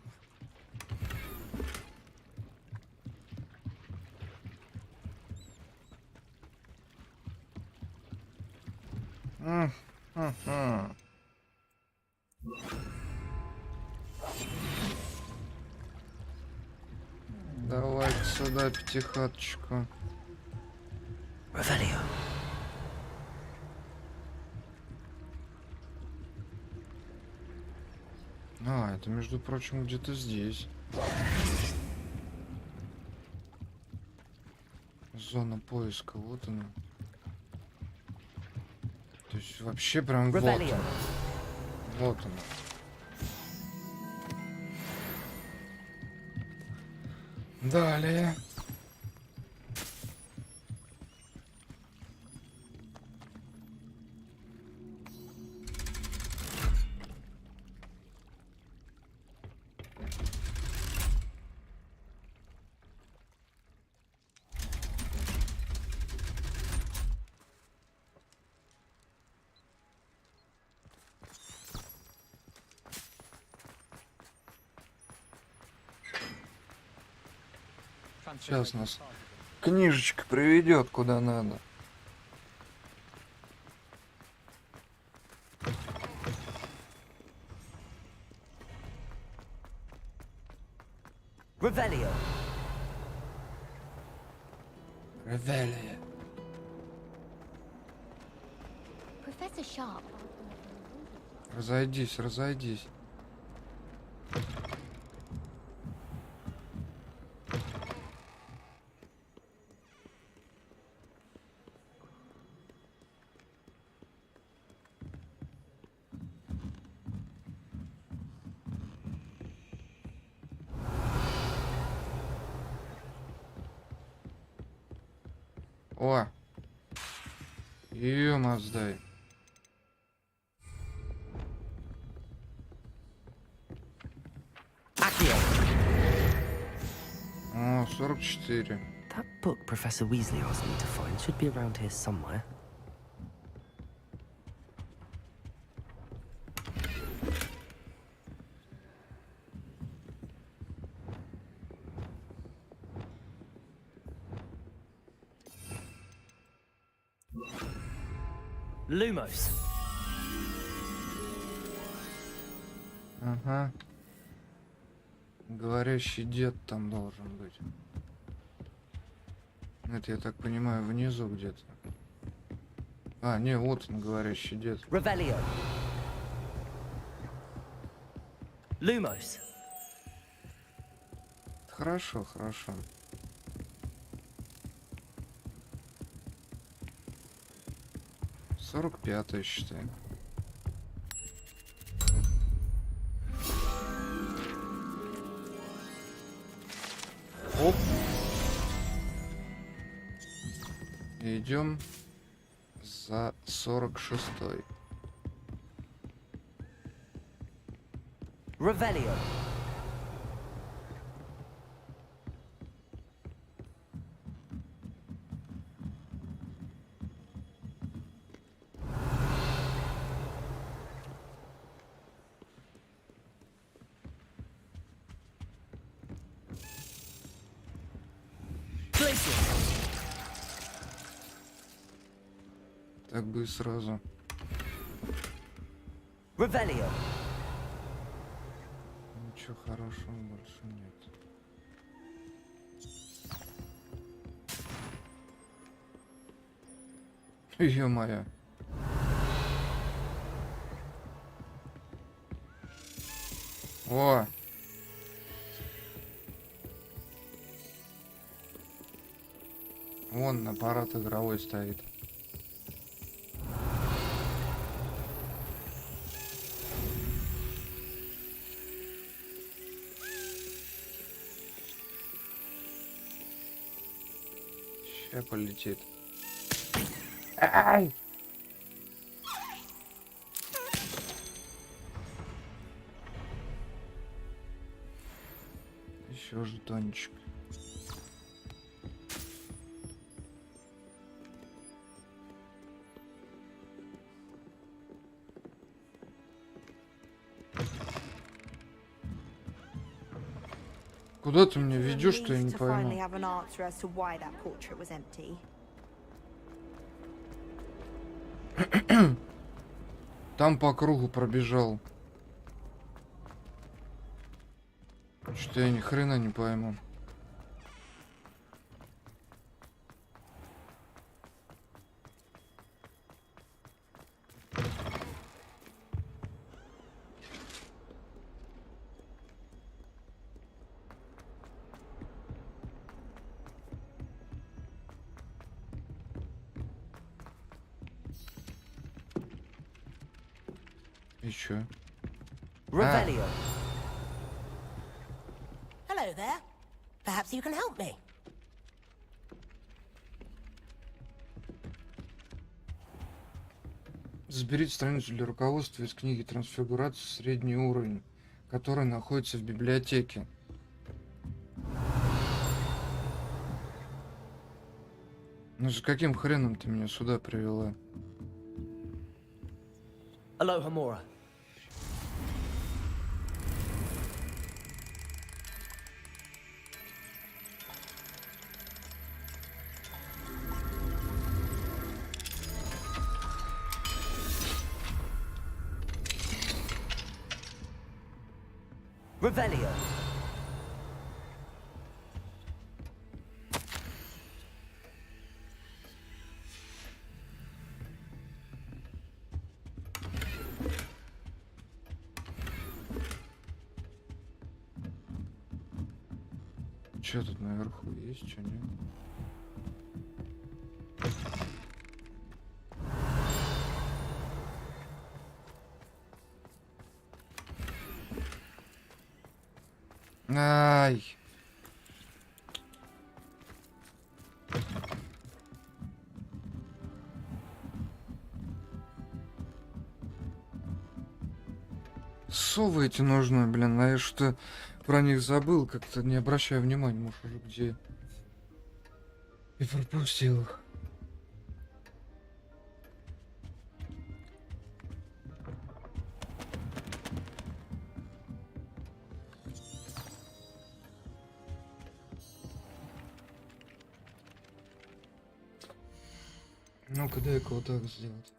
Давайте сюда пятихаточку. Revelio. А, это, между прочим, где-то здесь. Зона поиска, вот она. То есть вообще прям вот она. Вот она. Далее. Сейчас нас книжечка приведет куда надо. Revelio. Ревелия. Professor Sharp. Разойдись, разойдись. О! Её маздай. О, 44. That book Professor Weasley asked me to find should be around here somewhere. Lumos. Ага. Говорящий дед там должен быть. Это, я так понимаю, внизу где-то. А, не, вот он, говорящий дед. Revelio. Lumos. Хорошо, хорошо. Сорок пятое, считаем. Оп. Идем за 46-й. Revelio. Так бы и сразу. Revelio. Ничего хорошего больше нет. Ё-моё. О! Вон аппарат игровой стоит. Ща полетит. Ай! Еще жетончик. Куда ты меня ведешь, что я не пойму? Там по кругу пробежал. Что я ни хрена не пойму. Еще. Revelio. Hello there. Perhaps you can help me. Заберите страницу для руководства из книги «Трансфигурация. Средний уровень», которая находится в библиотеке. Ну за каким хреном ты меня сюда привела? Aloha Mora. Revelio. Что тут наверху есть, что нет? Ай! Совы эти нужны, блин, а я что про них забыл, как-то не обращаю внимания, может уже где и пропустил их. Ну-ка, дай-ка вот так сделать.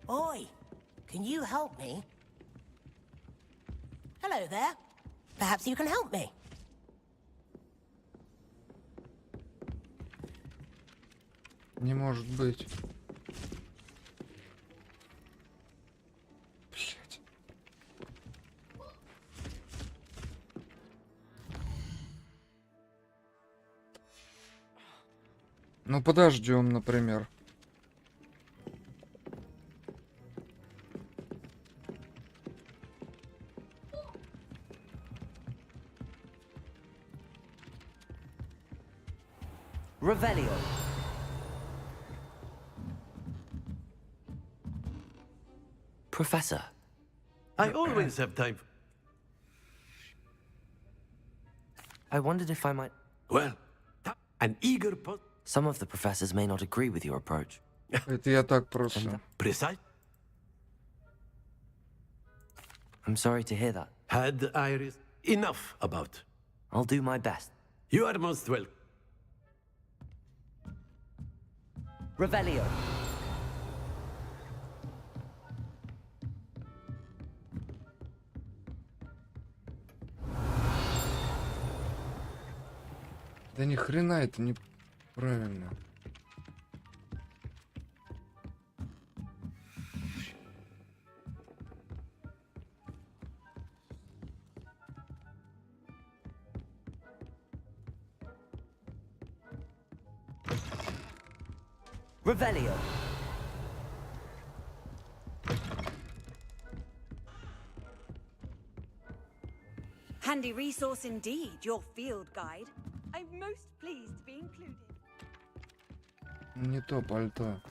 Oi, can you help me? Hello there. Perhaps you can help me. Не может быть. Блять. Ну подождем, например. Revelio. Professor. I always have time. I wondered if I might... Well, an eager Some of the professors may not agree with your approach. Это я так просто. Precise. I'm sorry to hear that. Had Iris enough about? I'll do my best. You are most welcome. Revelio. Да ни хрена это неправильно. Revelio. Handy resource indeed, your field guide. I'm most pleased to be included. Не то пальто.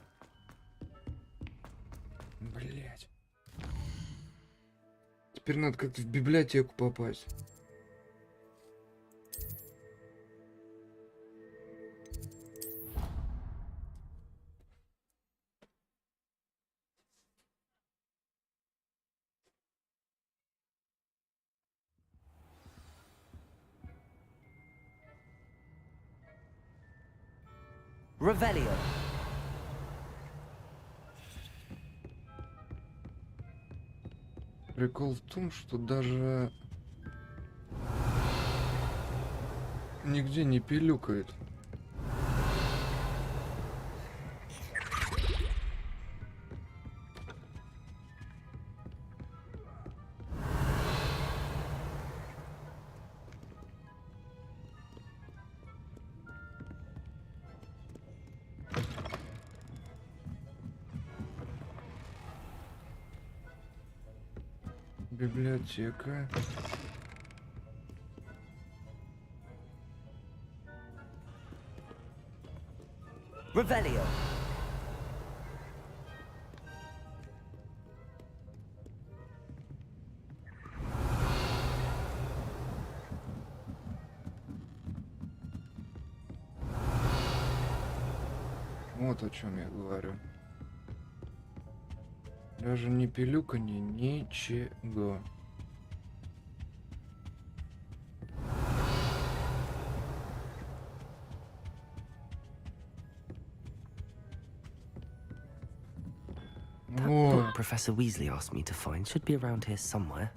Блять. Теперь надо как-то в библиотеку попасть. Revelio. Прикол в том, что даже нигде не пилюкает. Библиотека. Revelio. Вот о чем я говорю. Даже не пилюканье, ничего. That book Professor Weasley asked me to find should be around here somewhere.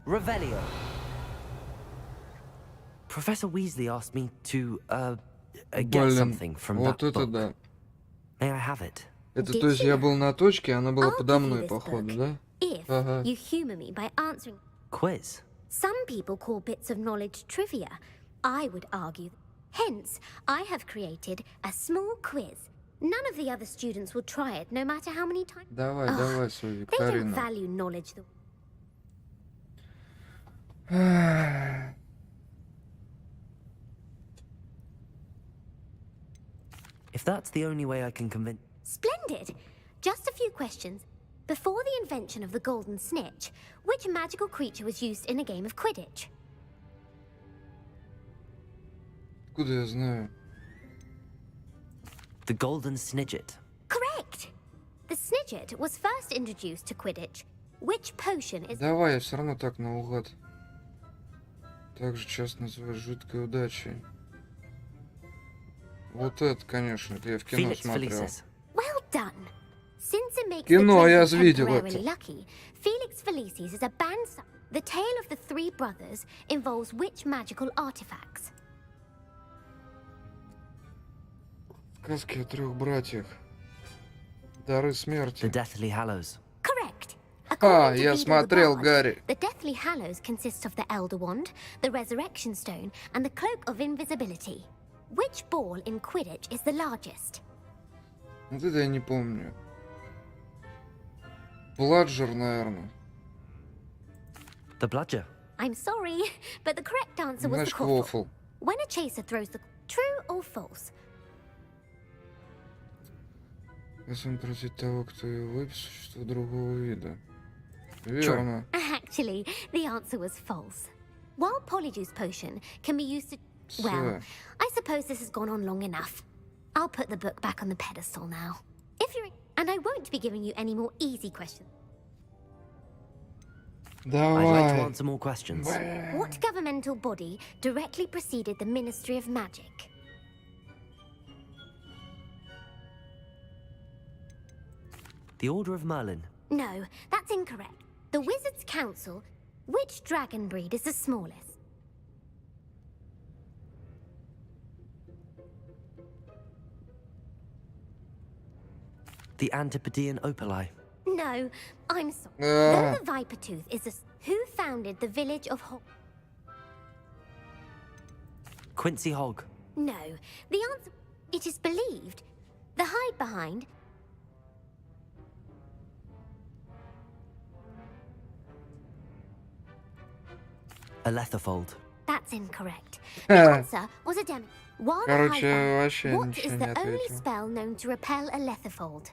Revelio. Professor Weasley asked me to, get Блин, something from вот that это book. да. May I have it? Это то есть я был на точке, а она была подо мной, походу, да? If Ага. you humor me by answering. Quiz. Some people call bits of knowledge trivia. I would argue. Hence, I have created a small quiz. None of the other students will try it, no matter how many times. Давай, давай свою They don't викторину. value knowledge. If that's the only way I can convince... Splendid! Just a few questions. Before the invention of the golden snitch, which magical creature was used in a game of Quidditch? Откуда я знаю? The Golden Snidget. Correct! The snidget was first introduced to Quidditch. Which potion is... Давай, я все равно так наугад. Также часто называют жидкой удачей. Вот это, конечно, это я в кино Felix смотрел. Felicis. Well done. Since it makes Кино, the я dresser видел temporarily это. lucky, Felix Felicis is a band song. The tale of the three brothers involves which magical artifacts? Сказки о трех братьях. Дары смерти. The Deathly Hallows. Correct. А, According to я Beedle the смотрел, Bard, Гарри. The Deathly Hallows consists of the Elder Wand, the Resurrection Stone, and the Cloak of Invisibility. Which ball in Quidditch is the largest? Вот это я не помню. Бладжер, наверное. The Bludger. I'm sorry, but the correct answer was the Знаешь, quaffle. квофл. When a chaser throws the... True or false? Если он против того, кто ее выпил, существо другого вида. Верно. Actually, the answer was false. While Polyjuice Potion can be used to... Well, I suppose this has gone on long enough. I'll put the book back on the pedestal now. If you're... And I won't be giving you any more easy questions. I'd like to Давай. answer more questions. What governmental body directly preceded the Ministry of Magic? The Order of Merlin. No, that's incorrect. The Wizards' Council. Which dragon breed is the smallest? The Antipodean Opali. No, I'm sorry. Ah. Though the Viper Tooth is a... Who founded the village of Quincy Hogg. No, the answer... It is believed. The hide behind... A Letherfold. That's incorrect. The answer was a demi. While the hide Короче, behind... вообще What ничего is не the only ответил. spell known to repel a Letherfold?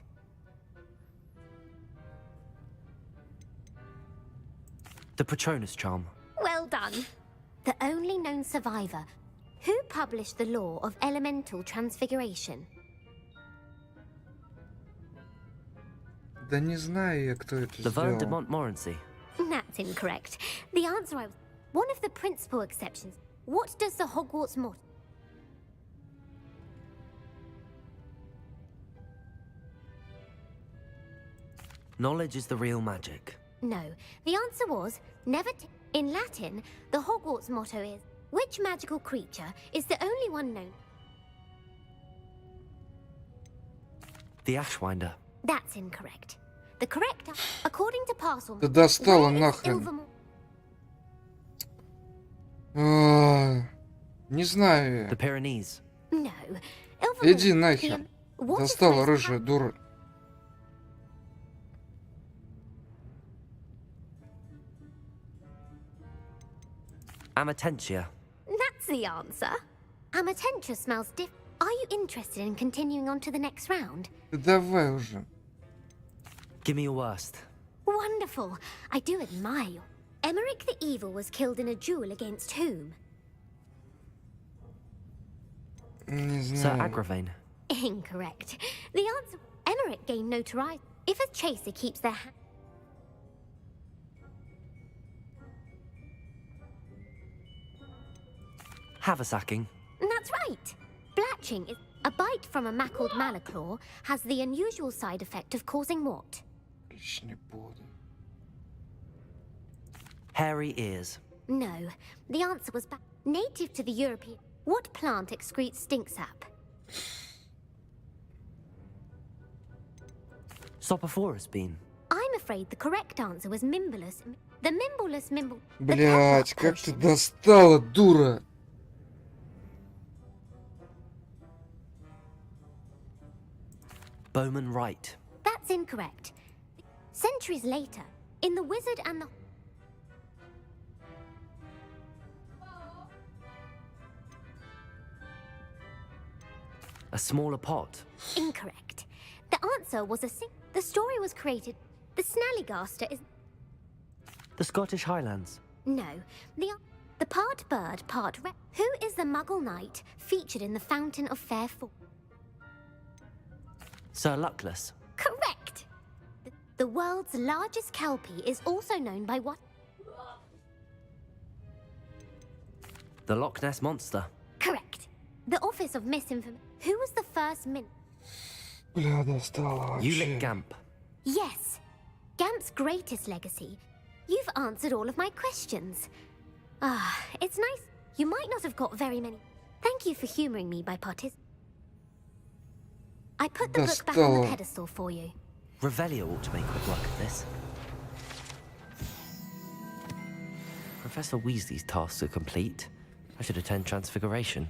The Patronus Charm. Well done. The only known survivor. Who published the law of elemental transfiguration? Да не знаю я, кто это Laverne de сделал. Montmorency. That's incorrect. The answer I was... One of the principal exceptions. What does the Hogwarts motto... Knowledge is the real magic. No. The answer was... Never In Latin, the Hogwarts motto is... Which magical creature is the only one known... The Ashwinder. That's incorrect. The correct... According to Parcel... Да достала where is нахрен. Ilvermorny? Не знаю The я. Pyrenees. No. Иди Ilvermorny- нахер. What is Достала phrase- рыжая дура. Amatentia. That's the answer. Amatentia smells diff... Are you interested in continuing on to the next round? Да давай уже. Give me your worst. Wonderful. I do admire you. Emmerich the Evil was killed in a duel against whom? Не Sir знаю. Agravain. Incorrect. The answer... Emmerich gained notoriety. If a chaser keeps their hand... Haversacking. That's right. Blatching is... A bite from a mackled malaclaw has the unusual side effect of causing what? Лишний буду. Hairy ears. No, the answer was native to the European. What plant excretes stink sap? Sopophorus bean. I'm afraid the correct answer was Mimbolus. The Mimbolus Mimble. Блять, как ты достала, дура! Bowman Wright. That's incorrect. Centuries later, in The Wizard and the... A smaller pot. Incorrect. The answer was the story was created. The Snallygaster is... The Scottish Highlands. No. The part bird, part rat. Who is the Muggle knight featured in the Fountain of Fair Fall? Sir Luckless. Correct. The world's largest kelpie is also known by what? The Loch Ness Monster. Correct. The Office of Misinformation. Who was the first min... Бля, достала вообще. Ulick Gamp. Yes. Gamp's greatest legacy. You've answered all of my questions. Ah, it's nice. You might not have got very many. Thank you for humoring me by participating. I put the book back on the pedestal for you. Revelio ought to make quick work of this. Professor Weasley's tasks are complete. I should attend Transfiguration.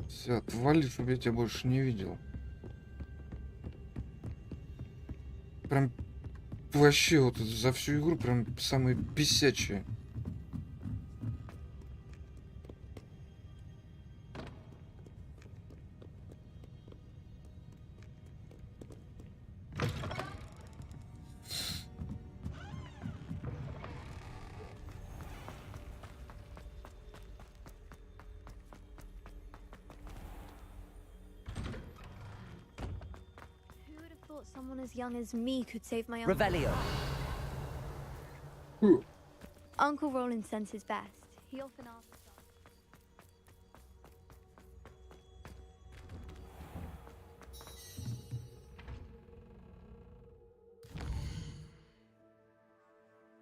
Все, отвали, чтобы я тебя больше не видел. Прям вообще вот за всю игру прям самые бесячие. Someone as young as me could save my uncle. Revelio. Uncle Roland sends his best. He often asks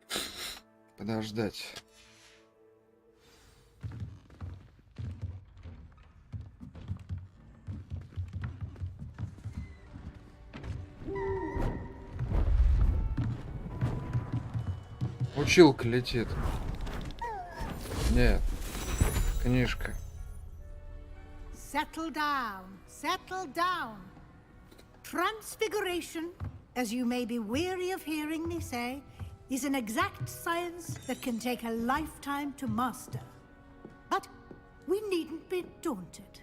us. Подождать. Училка летит. Нет. Книжка. Settle down. Settle down. Transfiguration, as you may be weary of hearing me say, is an exact science that can take a lifetime to master. But we needn't be daunted.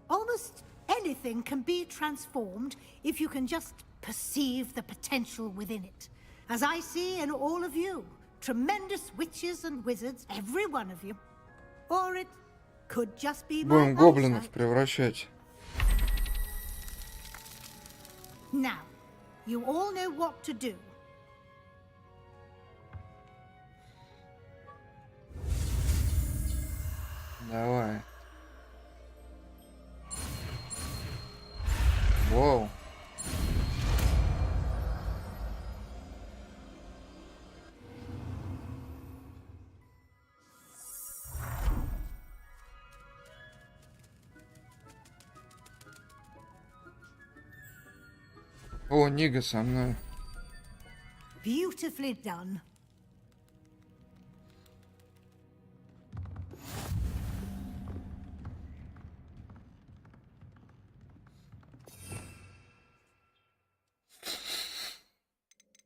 Almost anything can be transformed if you can just perceive the potential within it. As I see in all of you. Tremendous witches and wizards, every one of you. Or it could just be my Будем гоблинов превращать. Now, you all know what to do. Давай. Воу. О, Нига со мной. Beautifully done.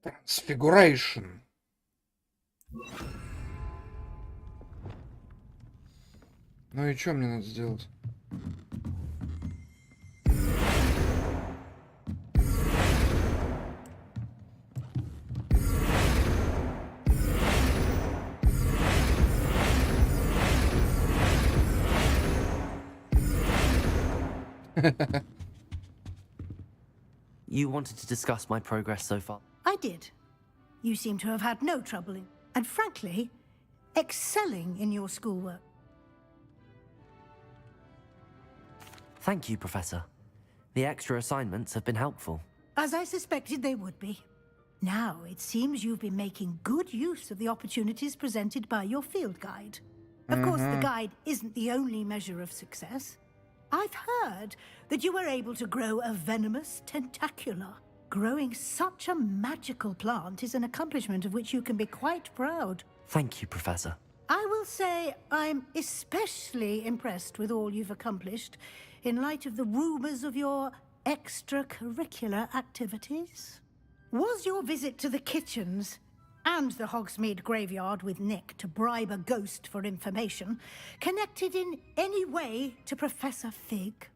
Transfiguration. Ну и что мне надо сделать? You wanted to discuss my progress so far? I did. You seem to have had no trouble in, and frankly, excelling in your schoolwork. Thank you, Professor. The extra assignments have been helpful. As I suspected they would be. Now, it seems you've been making good use of the opportunities presented by your field guide. Of course, the guide isn't the only measure of success. I've heard that you were able to grow a venomous tentacula. Growing such a magical plant is an accomplishment of which you can be quite proud. Thank you, Professor. I will say I'm especially impressed with all you've accomplished in light of the rumors of your extracurricular activities. Was your visit to the kitchens and the Hogsmeade graveyard with Nick to bribe a ghost for information connected in any way to Professor Fig?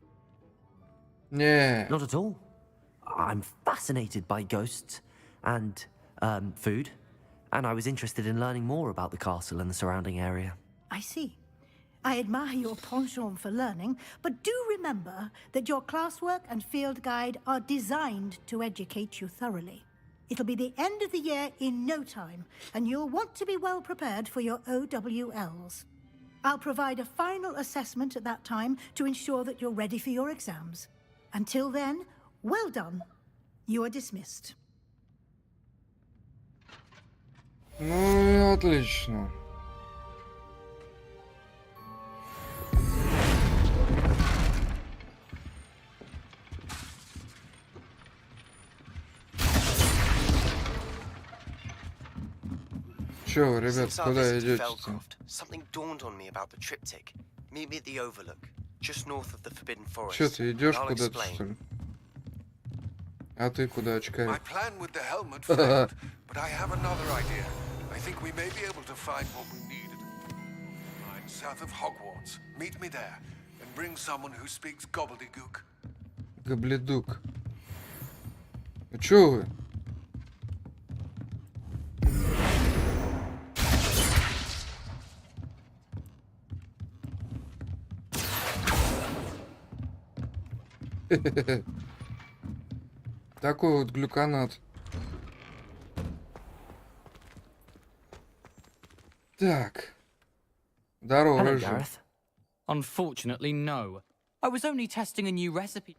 Yeah. Not at all. I'm fascinated by ghosts and food, and I was interested in learning more about the castle and the surrounding area. I see. I admire your penchant for learning, but do remember that your classwork and field guide are designed to educate you thoroughly. It'll be the end of the year in no time, and you'll want to be well prepared for your OWLs. I'll provide a final assessment at that time to ensure that you're ready for your exams. Until then, well done. You are dismissed. Ну и отлично. Чё, ребят, Since our куда visit to идете? Felcroft, something dawned on me about the triptych. Meet me at the Overlook, just north of the Forbidden Forest. Чё, ты идёшь I'll куда-то, explain. что ли? А ты куда, очкарик? My plan with the helmet failed, but I have another idea. I think we may be able to find what we needed. Mine south of Hogwarts. Meet me there, and bring someone who speaks gobbledygook. Гобледук. А чё вы? Такой вот глюканат. Так. Здорово, Hello, рыжий. Gareth. Unfortunately, no. I was only testing a new recipe.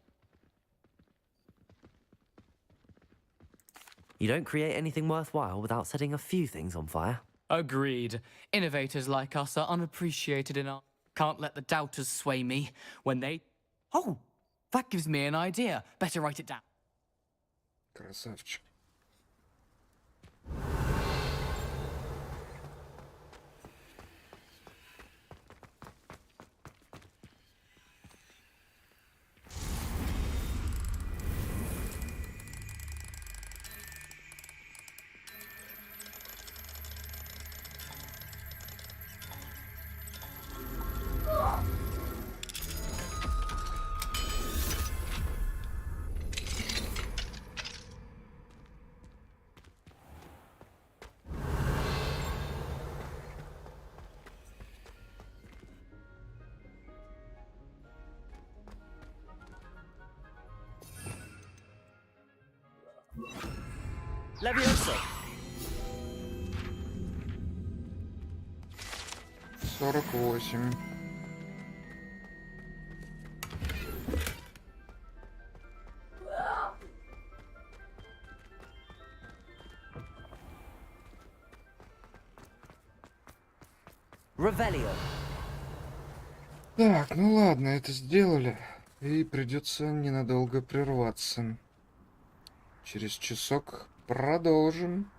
You don't create anything worthwhile without setting a few things on fire. Agreed. Innovators like us are unappreciated in art. Can't let the doubters sway me when they... Oh, that gives me an idea. Better write it down. Красавчик. Leviosa. 48. Revelio. Так, ну ладно, это сделали. И придется ненадолго прерваться. Через часок продолжим.